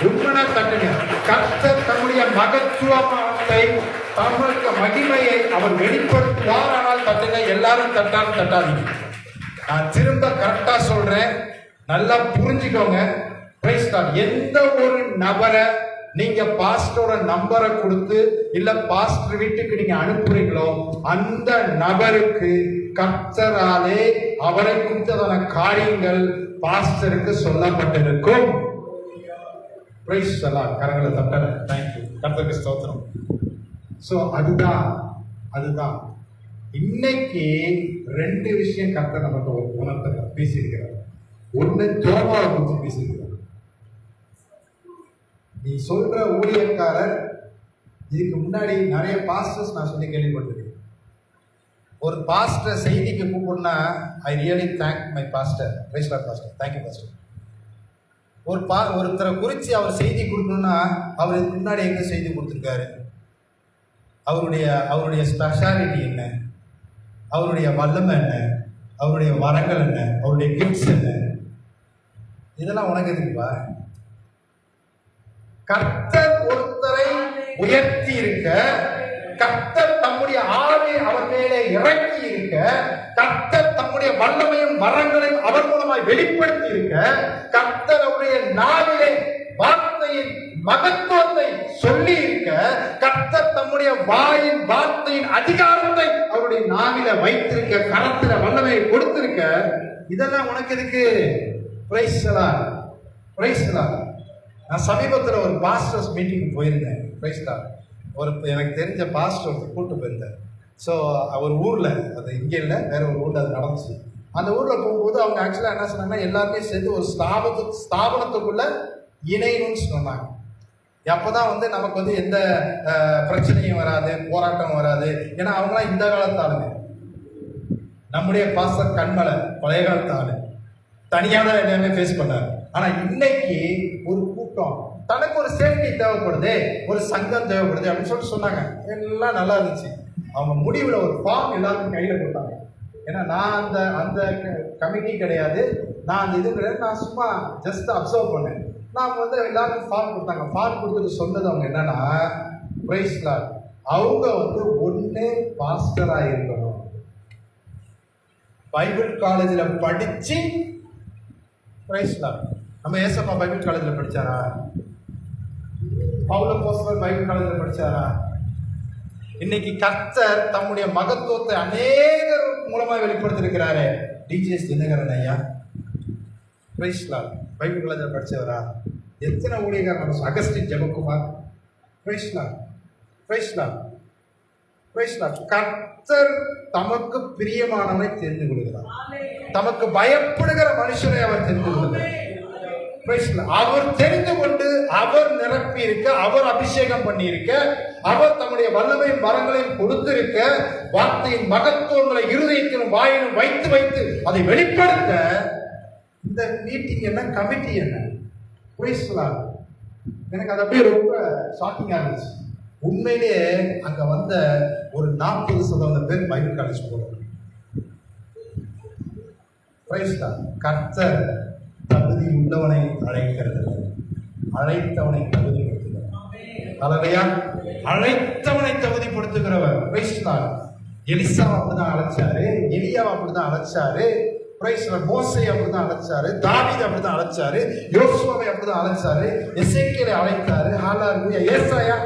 உண்மையா தட்டுங்க. கர்த்தர் தம்முடைய மகத்துவத்தை, தம்முடைய மகிமையை அவர் வெளிப்படுத்துவார். ஆனால் தட்டுங்க. எல்லாரும் தட்டாதீங்க. நான் திரும்ப கரெக்டா சொல்றேன், நல்லா புரிஞ்சுக்கோங்க. எந்த ஒரு நபரை நீங்க பாஸ்டரோட நம்பரை கொடுத்து இல்ல பாஸ்டர் வீட்டுக்கு நீங்க அனுப்புறீங்களோ அந்த நபருக்கு கர்த்தராலே அவரை குறித்ததான காரியங்கள் பாஸ்டருக்கு சொல்லப்பட்டிருக்கும். Price the Lord. கரங்களை தட்டல. Thank you. கர்த்தருக்கு ஸ்தோத்திரம். சோ அதுதான் இன்னைக்கு ரெண்டு விஷயம் கர்த்தர் நமக்கு உணர்த்த பேசியிருக்கிறார். ஒண்ணு ஜோபாவை குறித்து பேசியிருக்கிறார். நீ சொல்ற ஊழியக்காரர், இதுக்கு முன்னாடி நிறைய பாஸ்டர்ஸ் நான் சொல்லி கேள்விப்பட்டிருக்கேன். ஒரு பாஸ்டர் செய்திக்கு கூப்பிடுனா I really thank my pastor. Praise lord pastor. Thank you pastor. ஒருத்தரை குறித்து அவர் செய்தி கொடுக்கணும்னா அவர் இதுக்கு முன்னாடி எங்க செய்தி கொடுத்துருக்காரு, அவருடைய ஸ்பெஷாலிட்டி என்ன, அவருடைய வல்லமை என்ன, அவருடைய வரங்கள் என்ன, அவருடைய கிஃப்ட்ஸ் என்ன, இதெல்லாம் உனக்கு எதுக்குப்பா? கர்த்தர் ஒருத்தரை உயர்த்தி இருக்க, கர்த்தர் தம்முடைய ஆவி அவர் மேலே இறக்கி இருக்க, கர்த்தர் தம்முடைய வல்லமையும் வரங்களையும் அவர் மூலமாய் வெளிப்படுத்தி இருக்க, கர்த்தர் அவருடைய நாவிலே வார்த்தையின் மகத்துவத்தை சொல்லி இருக்க, கர்த்தர் தம்முடைய வாயின் வார்த்தையின் அதிகாரத்தை அவருடைய நாவில வைத்திருக்க, கரத்துல வல்லமையை கொடுத்திருக்க, இதெல்லாம் உனக்கு எதுக்கு? Price the Lord. Price the Lord. நான் சமீபத்தில் ஒரு பாஸ்டர்ஸ் மீட்டிங் போயிருந்தேன். Price the Lord. எனக்கு தெரிஞ்ச பாஸ்டர் ஒருத்தர் கூப்பிட்டு போயிருந்தார். ஸோ அவர் ஊரில், அது இங்கே இல்லை, வேற ஒரு ஊரில் அது நடந்துச்சு. அந்த ஊரில் போகும்போது அவங்க ஆக்சுவலாக என்ன சொன்னாங்கன்னா, எல்லாருமே சேர்ந்து ஒரு ஸ்தாபனத்துக்குள்ள இணையணும்னு சொன்னாங்க. அப்போதான் வந்து நமக்கு வந்து எந்த பிரச்சனையும் வராது, போராட்டம் வராது. ஏன்னா அவங்களாம் இந்த காலத்து ஆளுங்க. நம்முடைய பாஸ்டர் கண்மலை பழைய காலத்து ஆளு, தனியாக தான் எல்லாமே ஃபேஸ் பண்ணாரு. ஆனால் இன்னைக்கு ஒரு கூட்டம், தனக்கு ஒரு சேஃப்டி தேவைப்படுது, ஒரு சங்கம் தேவைப்படுது அப்படின்னு சொல்லிட்டு சொன்னாங்க. எல்லாம் நல்லா இருந்துச்சு. அவங்க முடிவில் ஒரு ஃபார்ம் எல்லாருக்கும் கையில் கொடுத்தாங்க. ஏன்னா நான் அந்த கமிட்டி கிடையாது, நான் அந்த இது கிடையாது, நான் சும்மா ஜஸ்ட் அப்சர்வ் பண்ணேன். நான் வந்து எல்லாருக்கும் ஃபார்ம் கொடுத்தாங்க. ஃபார்ம் கொடுத்துட்டு சொன்னது அவங்க என்னன்னா, பிரைஸ் தி லார்ட், அவங்க வந்து ஒன்று பாஸ்டராக இருக்கணும், பைபிள் காலேஜில் படிச்சு. Price the Lord. நம்ம ஏசப்பா பைபிள் காலேஜில் படிச்சாரா? பவுல் அப்போஸ்தலர் பைபிள் காலேஜில் படிச்சாரா? இன்னைக்கு கர்த்தர் தம்முடைய மகத்துவத்தை அநேகர் மூலமாக வெளிப்படுத்திருக்கிறாரே. டிஜிஎஸ் தினகரன் ஐயா பிரைஸ் தி லார்ட் பைபிள் காலேஜில் படிச்சவரா? எத்தனை ஊழியக்காரர்? Augustine Jebakumar. Price the Lord. Price the Lord. Price the lord. கர்த்தர் தமக்கு பிரியமானவனை தெரிந்து கொள்கிறார். தமக்கு பயப்படுகிற மனுஷனை அவர் தெரிந்து கொள்கிறார். அவர் தெரிந்து கொண்டு, அவர் நிரப்பி இருக்க, அவர் அபிஷேகம் பண்ணி இருக்க, அவர் தம்முடைய வல்லமையும் வரங்களையும் கொடுத்திருக்க, வார்த்தையின் மகத்துவங்களை இருதயத்திலும் வாயிலும் வைத்து வைத்து அதை வெளிப்படுத்த இந்த மீட்டிங் என்ன, கமிட்டி என்ன? எனக்கு அது அப்படியே ரொம்ப ஷாக்கிங்கா இருந்துச்சு. உண்மையிலேயே அங்க வந்த ஒரு 40% பேர் பைபிள் காலேஜ் போறாங்க. கர்த்தர் தகுதி உள்ளவனை அழைக்கிறது, அழைத்தவனை தகுதிப்படுத்துகிறார். அல்லேலூயா. அழைத்தவனை தகுதிப்படுத்துகிறவர். எலிசா அப்படிதான் அழைச்சாரு, எலியாவை அப்படிதான் அழைச்சாரு, மோசே அப்படிதான் அழைச்சாரு, தாவீது அப்படிதான் அழைச்சாரு, யோசுவாவை அப்படிதான் அழைச்சாரு, எசேக்கியேலை அழைத்தாரு, ஹalleluya, ஏசாயா.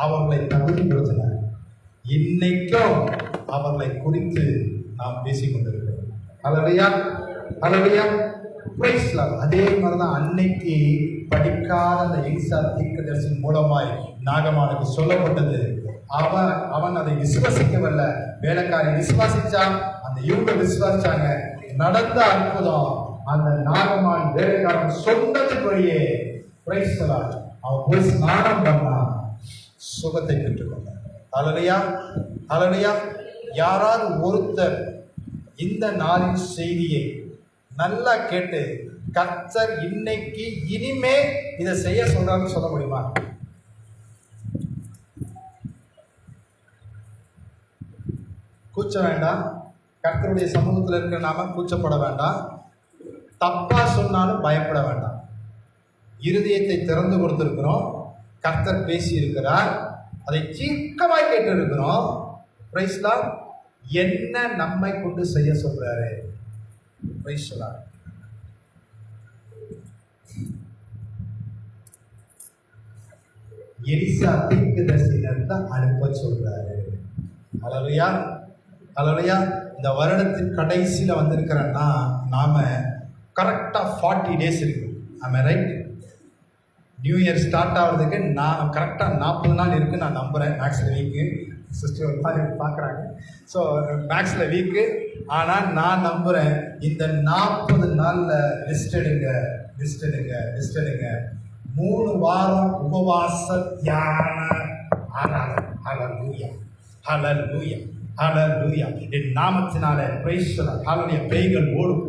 அவர்களை தகுதிப்படுத்தினார். இன்னைக்கும் அவர்களை குறித்து நாம் பேசிக் கொண்டிருக்கிறோம். ஹalleluya, ஹalleluya, பிரைஸ் தி லார்ட். அதே மாதிரிதான் அன்னைக்கு படிக்காத அந்த எலிசா தீர்க்கதரிசியின் மூலமாய் நாகமானுக்கு சொல்லப்பட்டது. அவன் அதை விசுவாசிக்கவில்லை, வேலைக்காரி விசுவாசிச்சான், அந்த இவங்க விசுவாசிச்சாங்க. நடந்த அற்புதம், அந்த நாகமான் வேலைக்காரன் சொன்னதுபடியே பிரைஸ் தி லார்ட் அவன் போய் ஸ்நானம் பண்ணான், சுகத்தை பெற்றுக்கொண்டான். ஹalleluya, ஹalleluya. யாராவது ஒருத்தர் இந்த நாளின் செய்தியை நல்லா கேட்டு கர்த்தர் இன்னைக்கு இனிமே இதை செய்ய சொல்றான்னு சொல்ல முடியுமா? கூச்ச வேண்டாம். கர்த்தருடைய சமூகத்தில் இருக்கிற நாம கூச்சப்பட வேண்டாம். தப்பா சொன்னாலும் பயப்பட வேண்டாம். இருதயத்தை திறந்து கொடுத்திருக்கிறோம். கர்த்தர் பேசி இருக்கிறார், அதை தீர்க்கமாய் கேட்டு இருக்கிறோம். Price the Lord. என்ன நம்மை கொண்டு செய்ய சொல்றாரு? Price the Lord. எலிசா தீர்க்கதரிசியினர்தான் அனுப்ப சொல்றாரு. ஹalleluya, ஹalleluya. இந்த வருடத்தின் கடைசியில் வந்திருக்கிறேன்னா நாம கரெக்டாக 40 டேஸ் இருக்கு. ஆமாம், ரைட்? நியூ இயர் ஸ்டார்ட் ஆகிறதுக்கு நான் கரெக்டாக 40 நாள் இருக்குன்னு நான் நம்புகிறேன். மேக்ஸில் வீக்கு சிஸ்டர் பார்க்குறாங்க. ஸோ மேக்ஸில் வீக்கு. ஆனால் நான் நம்புகிறேன் இந்த 40 நாளில் லிஸ்ட் எடுங்க. 3 வாரம் உபவாச தியான ஆராதனை. ஹல்லேலூயா. என் நாமத்தினாலே பிரைஸ் தி லார்ட். ஹல்லேலூயா. பேய்கள் ஓடும்.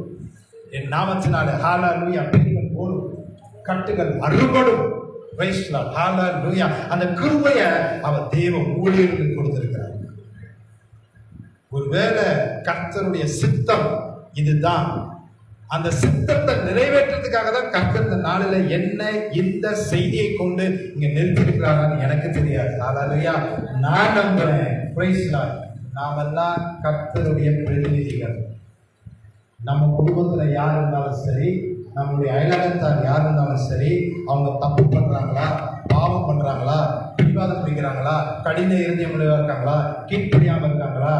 என் நாமத்தினாலே ஹல்லேலூயா பேய்கள் ஓடும். கட்டுகள் அறுபடும். Price the Lord. ஹல்லேலூயா. அந்த கிருபையை அவர் தேவ ஊழியர்களுக்கு கொடுத்திருக்கிறார். ஒருவேளை கர்த்தருடைய சித்தம் இதுதான், அந்த சித்தத்தை நிறைவேற்றத்துக்காக தான் கர்த்தர் இந்த நாளில் என்ன இந்த செய்தியை கொண்டு இங்க நிறுத்திருக்கிறாரான்னு எனக்கு தெரியாது. ஹல்லேலூயா. நான் நம்புறேன். Price the Lord. நாமெல்லாம் கர்த்தருடைய பிரதிநிதிகள். நம்ம குடும்பத்துல யார் இருந்தாலும் சரி, நம்மளுடைய அயலகத்தார் யார் இருந்தாலும் சரி, அவங்க தப்பு பண்றாங்களா, பாவம் பண்றாங்களா, பிடிவாதம் பிடிக்கிறாங்களா, கடின இருதயமுள்ளவா இருக்காங்களா, கீழ்ப்படியாம இருக்காங்களா,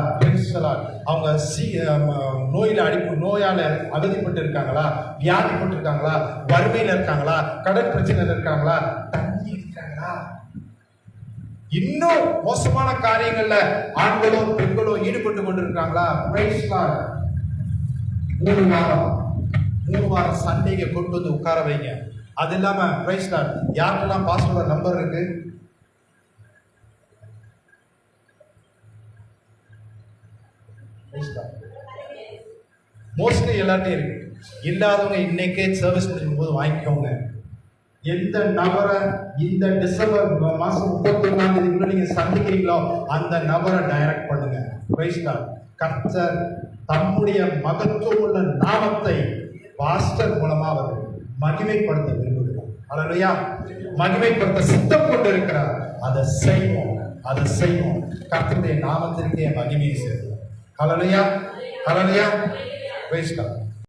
அவங்க நோயால அவதிப்பட்டு இருக்காங்களா, வியாதிப்பட்டு இருக்காங்களா, வறுமையில இருக்காங்களா, கடன் பிரச்சனையில இருக்காங்களா, தண்ணி இருக்காங்களா, இன்னும் மோசமான காரியங்கள்ல ஆண்களோ பெண்களோ ஈடுபட்டு கொண்டிருக்காங்களா, 3 வாரம் சண்டைக்கு கொண்டு வந்து உட்கார வைங்க. அது இல்லாம பிரைஸ் லார்ட், யாருக்கெல்லாம் பாஸ்டரோட நம்பர் இருக்கு? மோஸ்ட்லி எல்லாத்தையும் இருக்கு. இல்லாதவங்க இன்னைக்கே சர்வீஸ் முடிக்கும் போது வாங்கிக்கோங்க. எந்த நபரை இந்த டிசம்பர் மாசம் 31ஆம் தேதிக்குள்ள நீங்க சந்திக்கிறீங்களோ அந்த நபரை டைரக்ட் பண்ணுங்க. Praise Lord. கர்த்தர் தம்முடைய மகத்துவமுள்ள நாமத்தை பாஸ்டர் மூலமா அவர் மகிமைப்படுத்த விரும்புகிறார். ஹல்லேலூயா. மகிமைப்படுத்த சித்தம் கொண்டு இருக்கிறார். அதை செய்வோம். கர்த்தருடைய நாமத்திற்கே மகிமையை சேர்க்கிறோம். ஹல்லேலூயா. Praise Lord.